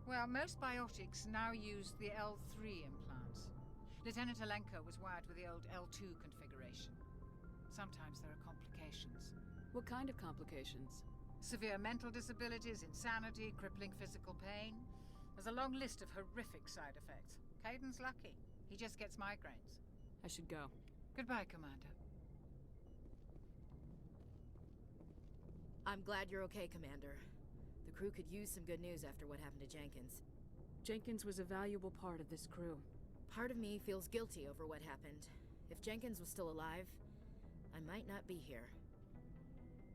Well, most biotics now use the L3 implants. Lieutenant Alenko was wired with the old L2 configuration. Sometimes there are complications. What kind of complications? Severe mental disabilities, insanity, crippling physical pain. There's a long list of horrific side effects. Caden's lucky. He just gets migraines. I should go. Goodbye, Commander. I'm glad you're okay, Commander. The crew could use some good news after what happened to Jenkins. Jenkins was a valuable part of this crew. Part of me feels guilty over what happened. If Jenkins was still alive, I might not be here.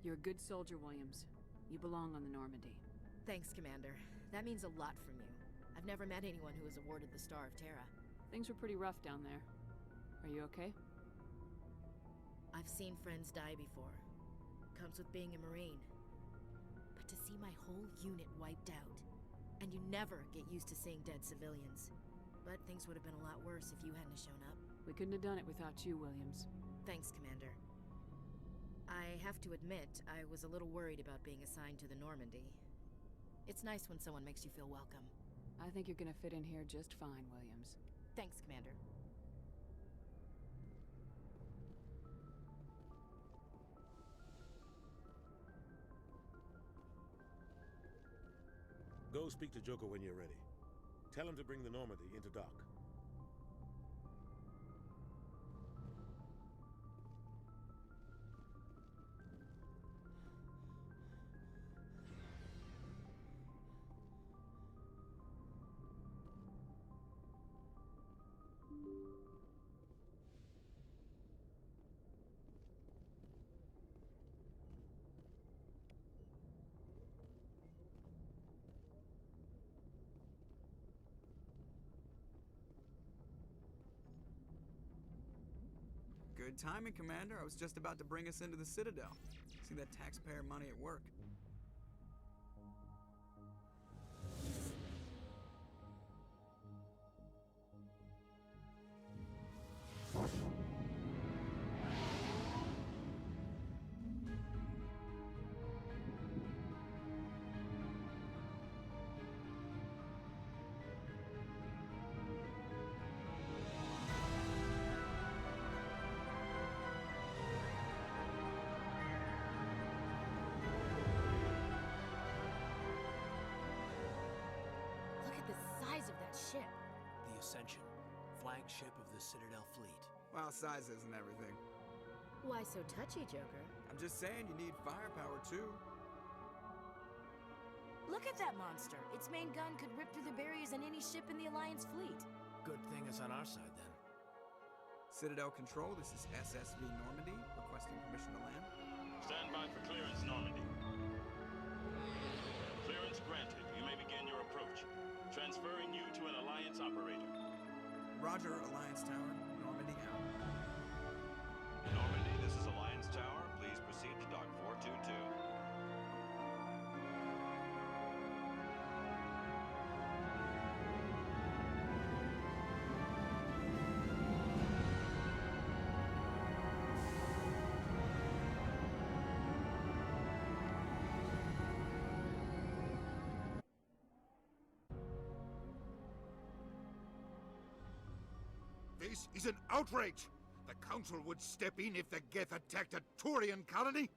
You're a good soldier, Williams. You belong on the Normandy. Thanks, Commander. That means a lot from you. I've never met anyone who was awarded the Star of Terra. Things were pretty rough down there. Are you okay? I've seen friends die before. Comes with being a Marine. But to see my whole unit wiped out, and you never get used to seeing dead civilians. But things would have been a lot worse if you hadn't shown up. We couldn't have done it without you, Williams. Thanks, Commander. I have to admit, I was a little worried about being assigned to the Normandy. It's nice when someone makes you feel welcome. I think you're gonna fit in here just fine, Williams. Thanks, Commander. Go speak to Joker when you're ready. Tell him to bring the Normandy into dock. Good timing, Commander. I was just about to bring us into the Citadel. See that taxpayer money at work. Ship. The Ascension, flagship of the Citadel fleet. Well, size isn't everything. Why so touchy, Joker? I'm just saying you need firepower, too. Look at that monster. Its main gun could rip through the barriers in any ship in the Alliance fleet. Good thing it's on our side, then. Citadel Control, this is SSV Normandy, requesting permission to land. Stand by for clearance, Normandy. Clearance granted. You may begin your approach. Transferring you to an Alliance operator. Roger, Alliance Tower. Normandy out. Normandy, this is Alliance Tower. Please proceed to Dock 422. This is an outrage! The Council would step in if the Geth attacked a Turian colony?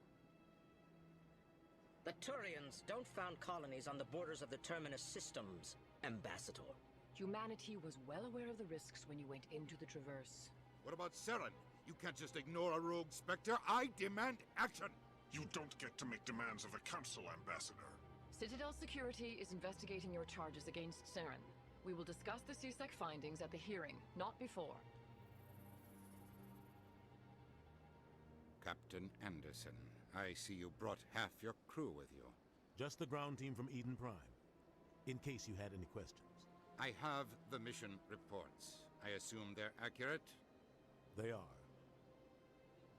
The Turians don't found colonies on the borders of the Terminus systems, Ambassador. Humanity was well aware of the risks when you went into the Traverse. What about Seren? You can't just ignore a rogue Spectre. I demand action! You don't get to make demands of a Council, Ambassador. Citadel Security is investigating your charges against Seren. We will discuss the CSEC findings at the hearing, not before. Captain Anderson, I see you brought half your crew with you. Just the ground team from Eden Prime, in case you had any questions. I have the mission reports. I assume they're accurate? They are.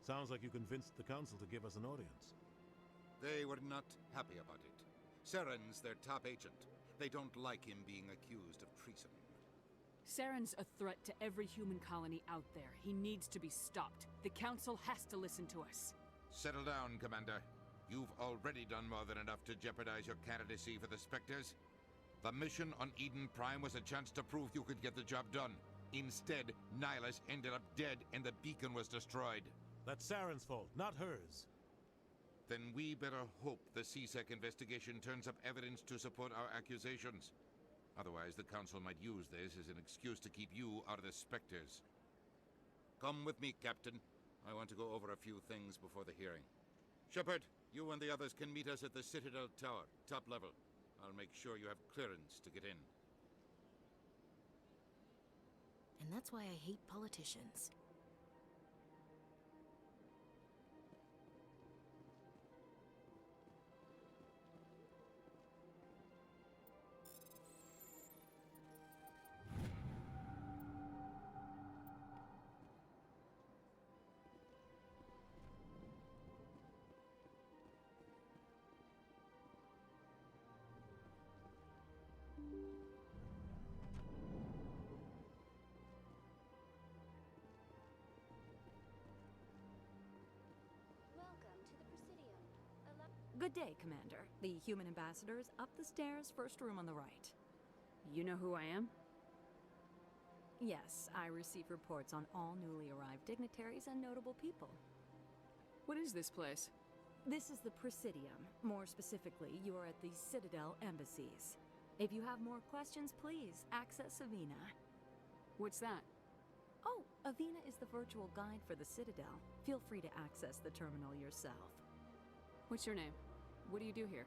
Sounds like you convinced the Council to give us an audience. They were not happy about it. Saren's their top agent. They don't like him being accused of treason. Saren's a threat to every human colony out there. He needs to be stopped. The Council has to listen to us. Settle down, Commander. You've already done more than enough to jeopardize your candidacy for the Spectres. The mission on Eden Prime was a chance to prove you could get the job done. Instead, Nihilus ended up dead and the beacon was destroyed. That's Saren's fault, not hers. Then we better hope the CSEC investigation turns up evidence to support our accusations. Otherwise, the Council might use this as an excuse to keep you out of the Spectres. Come with me, Captain. I want to go over a few things before the hearing. Shepard, you and the others can meet us at the Citadel Tower, top level. I'll make sure you have clearance to get in. And that's why I hate politicians. Good day, Commander. The human ambassador is up the stairs, first room on the right. You know who I am? Yes, I receive reports on all newly arrived dignitaries and notable people. What is this place? This is the Presidium. More specifically, you are at the Citadel embassies. If you have more questions, please access Avina. What's that? Oh, Avina is the virtual guide for the Citadel. Feel free to access the terminal yourself. What's your name? What do you do here?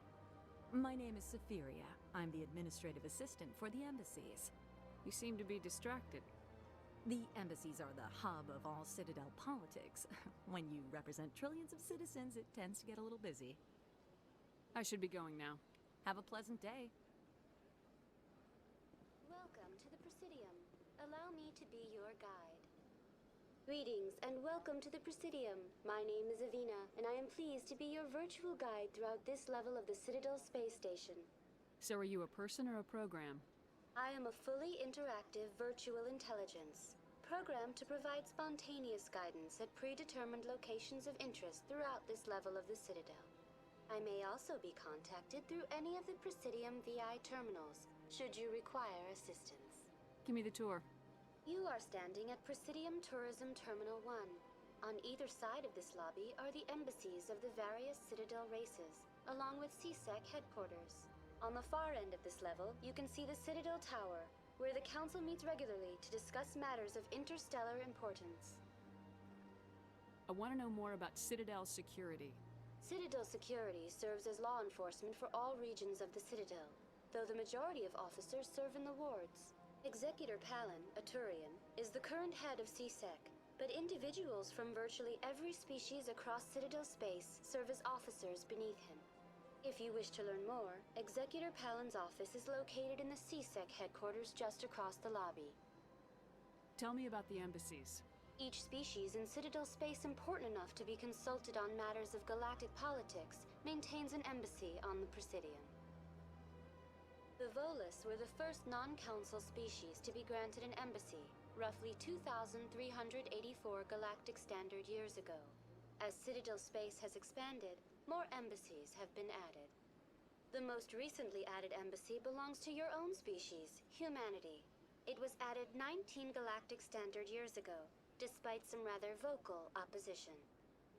My name is Safiria. I'm the administrative assistant for the embassies. You seem to be distracted. The embassies are the hub of all Citadel politics. When you represent trillions of citizens, it tends to get a little busy. I should be going now. Have a pleasant day. Welcome to the Presidium. Allow me to be your guide. Greetings and welcome to the Presidium. My name is Avina, and I am pleased to be your virtual guide throughout this level of the Citadel space station. So are you a person or a program? I am a fully interactive virtual intelligence, programmed to provide spontaneous guidance at predetermined locations of interest throughout this level of the Citadel. I may also be contacted through any of the Presidium VI terminals, should you require assistance. Give me the tour. You are standing at Presidium Tourism Terminal 1. On either side of this lobby are the embassies of the various Citadel races, along with CSEC headquarters. On the far end of this level, you can see the Citadel Tower, where the Council meets regularly to discuss matters of interstellar importance. I want to know more about Citadel security. Citadel security serves as law enforcement for all regions of the Citadel, though the majority of officers serve in the wards. Executor Palin, a Turian, is the current head of CSEC, but individuals from virtually every species across Citadel space serve as officers beneath him. If you wish to learn more, Executor Palin's office is located in the CSEC headquarters just across the lobby. Tell me about the embassies. Each species in Citadel space important enough to be consulted on matters of galactic politics maintains an embassy on the Presidium. The Volus were the first non-council species to be granted an embassy, roughly 2,384 galactic standard years ago. As Citadel space has expanded, more embassies have been added. The most recently added embassy belongs to your own species, humanity. It was added 19 galactic standard years ago, despite some rather vocal opposition.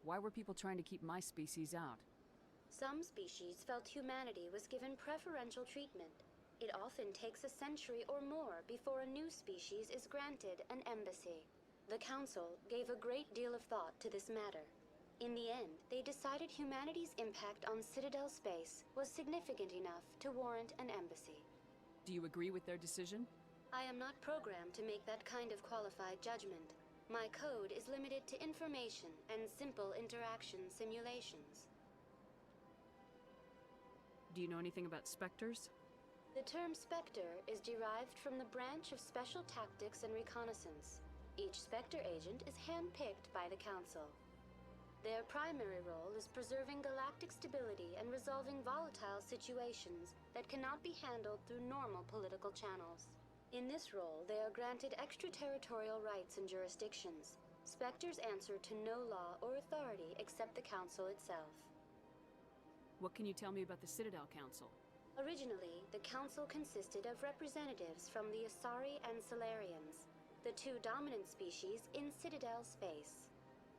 Why were people trying to keep my species out? Some species felt humanity was given preferential treatment. It often takes a century or more before a new species is granted an embassy. The Council gave a great deal of thought to this matter. In the end, they decided humanity's impact on Citadel space was significant enough to warrant an embassy. Do you agree with their decision? I am not programmed to make that kind of qualified judgment. My code is limited to information and simple interaction simulations. Do you know anything about specters? The term Spectre is derived from the branch of Special Tactics and Reconnaissance. Each Spectre agent is handpicked by the Council. Their primary role is preserving galactic stability and resolving volatile situations that cannot be handled through normal political channels. In this role, they are granted extraterritorial rights and jurisdictions. Spectres answer to no law or authority except the Council itself. What can you tell me about the Citadel Council? Originally, the Council consisted of representatives from the Asari and Solarians, the two dominant species in Citadel space.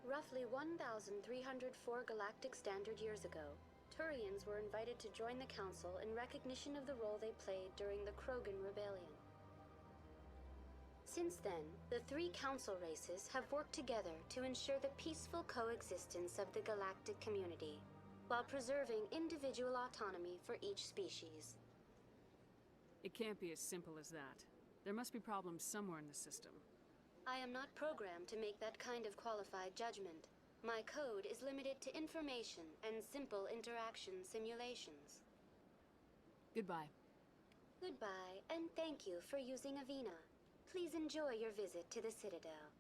Roughly 1,304 galactic standard years ago, Turians were invited to join the Council in recognition of the role they played during the Krogan Rebellion. Since then, the three Council races have worked together to ensure the peaceful coexistence of the galactic community, while preserving individual autonomy for each species. It can't be as simple as that. There must be problems somewhere in the system. I am not programmed to make that kind of qualified judgment. My code is limited to information and simple interaction simulations. Goodbye. Goodbye, and thank you for using Avina. Please enjoy your visit to the Citadel.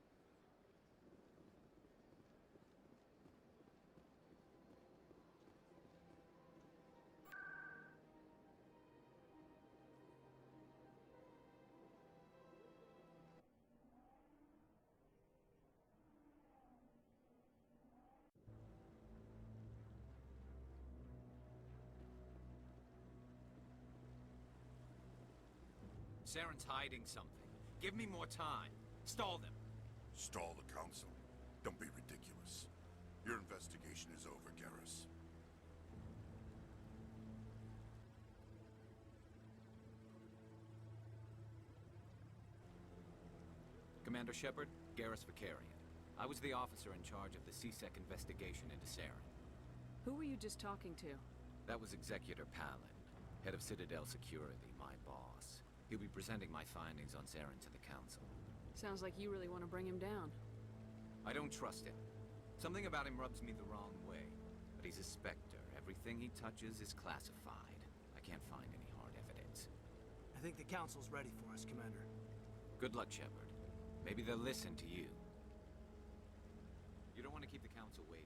Saren's hiding something. Give me more time. Stall them. Stall the Council? Don't be ridiculous. Your investigation is over, Garrus. Commander Shepard, Garrus Vicarian. I was the officer in charge of the CSEC investigation into Saren. Who were you just talking to? That was Executor Palin, head of Citadel Security, my boss. He'll be presenting my findings on Saren to the Council. Sounds like you really want to bring him down. I don't trust him. Something about him rubs me the wrong way. But he's a Spectre. Everything he touches is classified. I can't find any hard evidence. I think the Council's ready for us, Commander. Good luck, Shepard. Maybe they'll listen to you. You don't want to keep the Council waiting.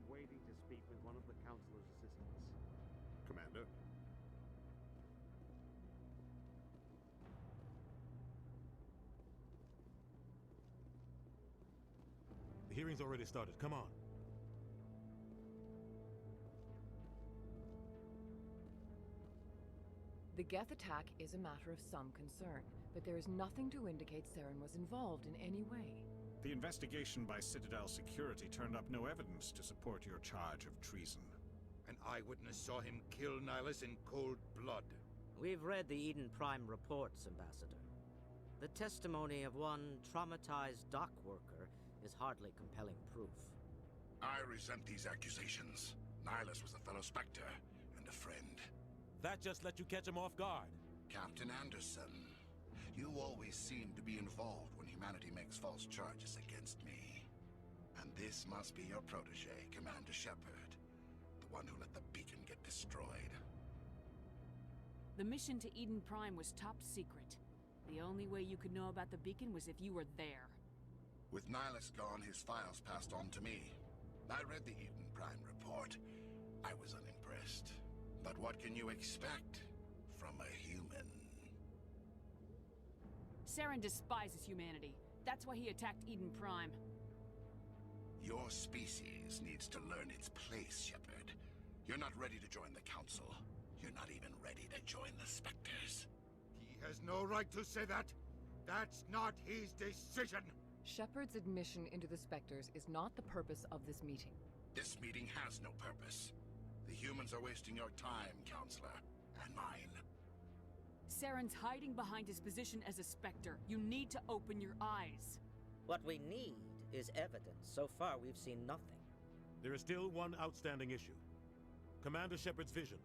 Waiting to speak with one of the Councilor's assistants. Commander? The hearing's already started. Come on. The Geth attack is a matter of some concern, but there is nothing to indicate Saren was involved in any way. The investigation by Citadel Security turned up no evidence to support your charge of treason. An eyewitness saw him kill Nihilus in cold blood. We've read the Eden Prime reports, Ambassador. The testimony of one traumatized dock worker is hardly compelling proof. I resent these accusations. Nihilus was a fellow Spectre and a friend. That just let you catch him off guard. Captain Anderson, you always seem to be involved when humanity makes false charges against me. And this must be your protege, Commander Shepard, the one who let the beacon get destroyed. The mission to Eden Prime was top secret. The only way you could know about the beacon was if you were there. With Nihilus gone, his files passed on to me. I read the Eden Prime report. I was unimpressed. But what can you expect from a human? Saren despises humanity. That's why he attacked Eden Prime. Your species needs to learn its place, Shepard. You're not ready to join the Council. You're not even ready to join the Spectres. He has no right to say that. That's not his decision. Shepard's admission into the Spectres is not the purpose of this meeting. This meeting has no purpose. The humans are wasting your time, Counselor, and mine. Saren's hiding behind his position as a Spectre. You need to open your eyes. What we need is evidence. So far, we've seen nothing. There is still one outstanding issue. Commander Shepard's vision.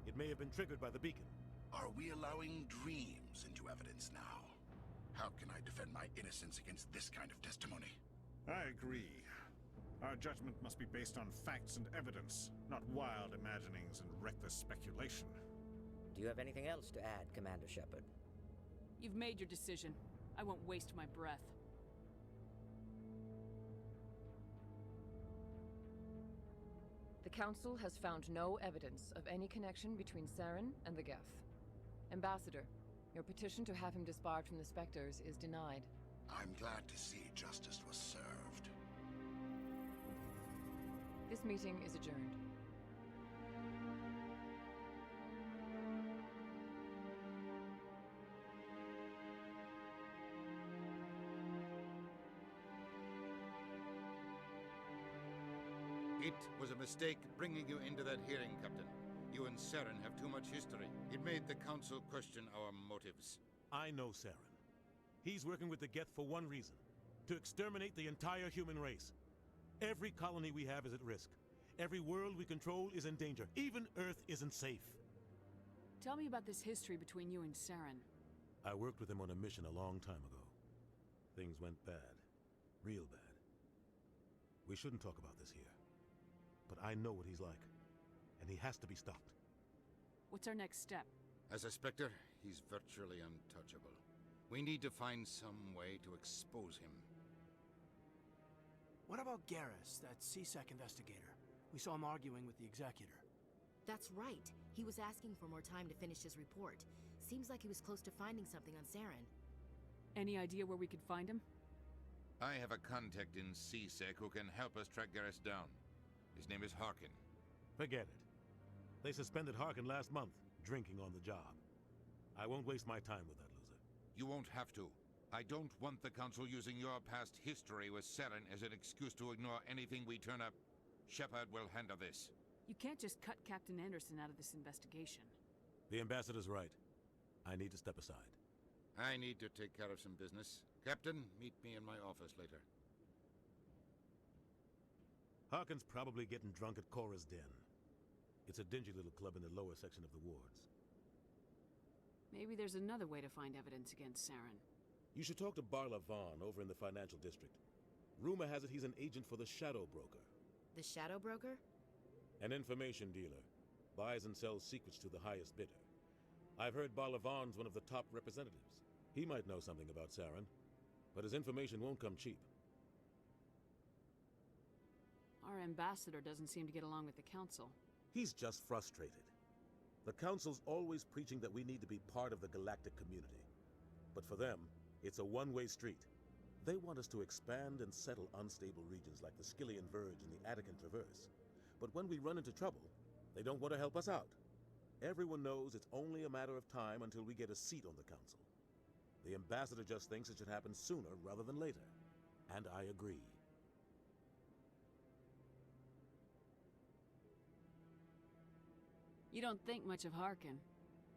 It may have been triggered by the beacon. Are we allowing dreams into evidence now? How can I defend my innocence against this kind of testimony? I agree. Our judgment must be based on facts and evidence, not wild imaginings and reckless speculation. Do you have anything else to add, Commander Shepard? You've made your decision. I won't waste my breath. The Council has found no evidence of any connection between Saren and the Geth. Ambassador, your petition to have him disbarred from the Spectres is denied. I'm glad to see justice was served. This meeting is adjourned. It was a mistake bringing you into that hearing, Captain. You and Saren have too much history. It made the Council question our motives. I know Saren. He's working with the Geth for one reason. To exterminate the entire human race. Every colony we have is at risk. Every world we control is in danger. Even Earth isn't safe. Tell me about this history between you and Saren. I worked with him on a mission a long time ago. Things went bad. Real bad. We shouldn't talk about this here. But I know what he's like. And he has to be stopped. What's our next step? As a Spectre, he's virtually untouchable. We need to find some way to expose him. What about Garrus, that CSEC investigator? We saw him arguing with the Executor. That's right. He was asking for more time to finish his report. Seems like he was close to finding something on Saren. Any idea where we could find him? I have a contact in CSEC who can help us track Garrus down. His name is Harkin. Forget it. They suspended Harkin last month, drinking on the job. I won't waste my time with that loser. You won't have to. I don't want the Council using your past history with Saren as an excuse to ignore anything we turn up. Shepard will handle this. You can't just cut Captain Anderson out of this investigation. The Ambassador's right. I need to step aside. I need to take care of some business. Captain, meet me in my office later. Harkin's probably getting drunk at Cora's Den. It's a dingy little club in the lower section of the wards. Maybe there's another way to find evidence against Saren. You should talk to Barla Vaughn over in the financial district. Rumor has it he's an agent for the Shadow Broker. The Shadow Broker? An information dealer. Buys and sells secrets to the highest bidder. I've heard Barla Vaughn's one of the top representatives. He might know something about Saren, but his information won't come cheap. Our ambassador doesn't seem to get along with the Council. He's just frustrated. The Council's always preaching that we need to be part of the galactic community. But for them, it's a one-way street. They want us to expand and settle unstable regions like the Skillian Verge and the Attican Traverse. But when we run into trouble, they don't want to help us out. Everyone knows it's only a matter of time until we get a seat on the Council. The Ambassador just thinks it should happen sooner rather than later. And I agree. You don't think much of Harkin.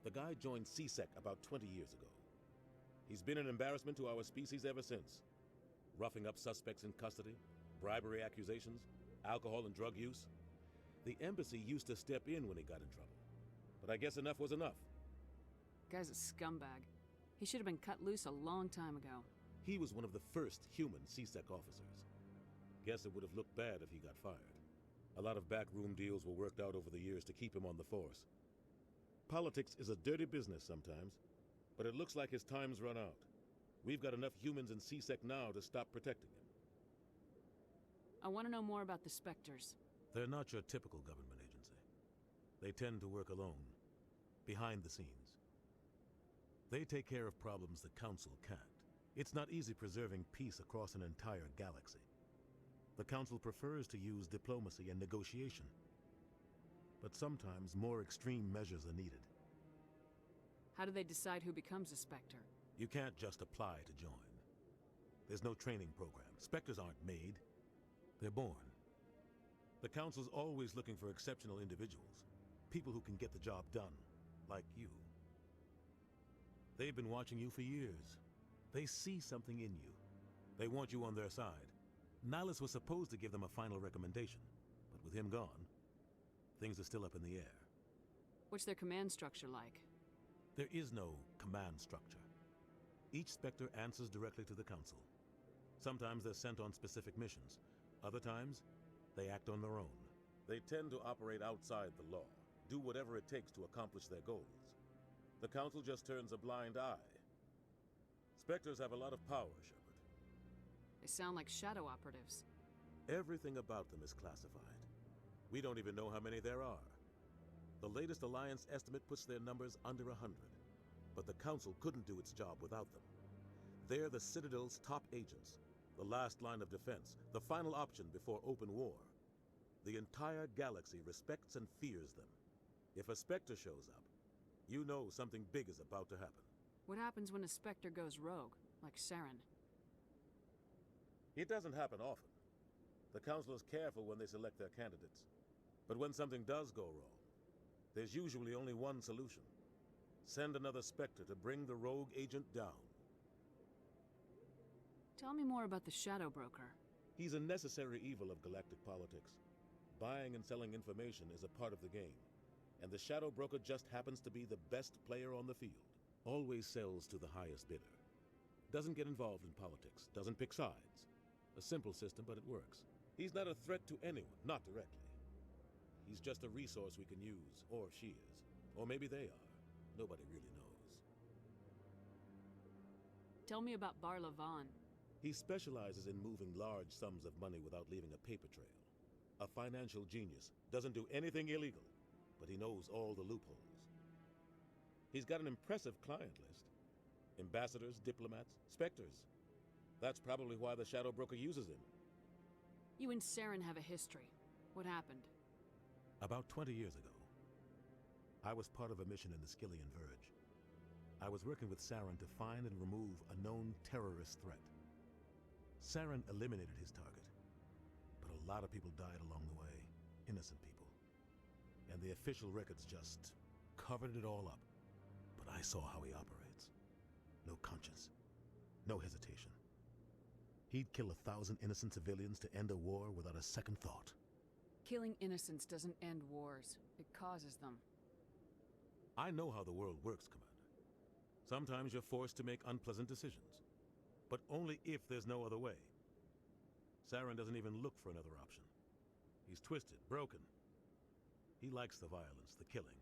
The guy joined CSEC about 20 years ago. He's been an embarrassment to our species ever since. Roughing up suspects in custody, bribery accusations, alcohol and drug use. The embassy used to step in when he got in trouble. But I guess enough was enough. Guy's a scumbag. He should have been cut loose a long time ago. He was one of the first human CSEC officers. Guess it would have looked bad if he got fired. A lot of backroom deals were worked out over the years to keep him on the force. Politics is a dirty business sometimes, but it looks like his time's run out. We've got enough humans in CSEC now to stop protecting him. I want to know more about the Spectres. They're not your typical government agency. They tend to work alone, behind the scenes. They take care of problems the Council can't. It's not easy preserving peace across an entire galaxy. The Council prefers to use diplomacy and negotiation. But sometimes more extreme measures are needed. How do they decide who becomes a Spectre? You can't just apply to join. There's no training program. Spectres aren't made. They're born. The Council's always looking for exceptional individuals. People who can get the job done, like you. They've been watching you for years. They see something in you. They want you on their side. Nihilus was supposed to give them a final recommendation, but with him gone, things are still up in the air. What's their command structure like? There is no command structure. Each Spectre answers directly to the Council. Sometimes they're sent on specific missions. Other times, they act on their own. They tend to operate outside the law, do whatever it takes to accomplish their goals. The Council just turns a blind eye. Spectres have a lot of power, Shepard. They sound like shadow operatives. Everything about them is classified. We don't even know how many there are. The latest Alliance estimate puts their numbers under 100. But the Council couldn't do its job without them. They're the Citadel's top agents, the last line of defense, the final option before open war. The entire galaxy respects and fears them. If a Spectre shows up, you know something big is about to happen. What happens when a Spectre goes rogue, like Saren? It doesn't happen often. The Council is careful when they select their candidates. But when something does go wrong, there's usually only one solution. Send another Spectre to bring the rogue agent down. Tell me more about the Shadow Broker. He's a necessary evil of galactic politics. Buying and selling information is a part of the game. And the Shadow Broker just happens to be the best player on the field. Always sells to the highest bidder. Doesn't get involved in politics, doesn't pick sides. A simple system, but it works. He's not a threat to anyone, not directly. He's just a resource we can use, or she is. Or maybe they are. Nobody really knows. Tell me about Barla Vaughn. He specializes in moving large sums of money without leaving a paper trail. A financial genius. Doesn't do anything illegal, but he knows all the loopholes. He's got an impressive client list. Ambassadors, diplomats, Spectres. That's probably why the Shadow Broker uses him. You and Saren have a history. What happened? About 20 years ago, I was part of a mission in the Skillian Verge. I was working with Saren to find and remove a known terrorist threat. Saren eliminated his target, but a lot of people died along the way, innocent people. And the official records just covered it all up. But I saw how he operates. No conscience, no hesitation. He'd kill 1,000 innocent civilians to end a war without a second thought. Killing innocents doesn't end wars. It causes them. I know how the world works, Commander. Sometimes you're forced to make unpleasant decisions, but only if there's no other way. Saren doesn't even look for another option. He's twisted, broken. He likes the violence, the killing.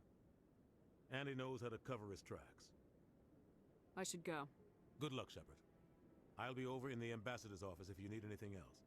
And he knows how to cover his tracks. I should go. Good luck, Shepard. I'll be over in the ambassador's office if you need anything else.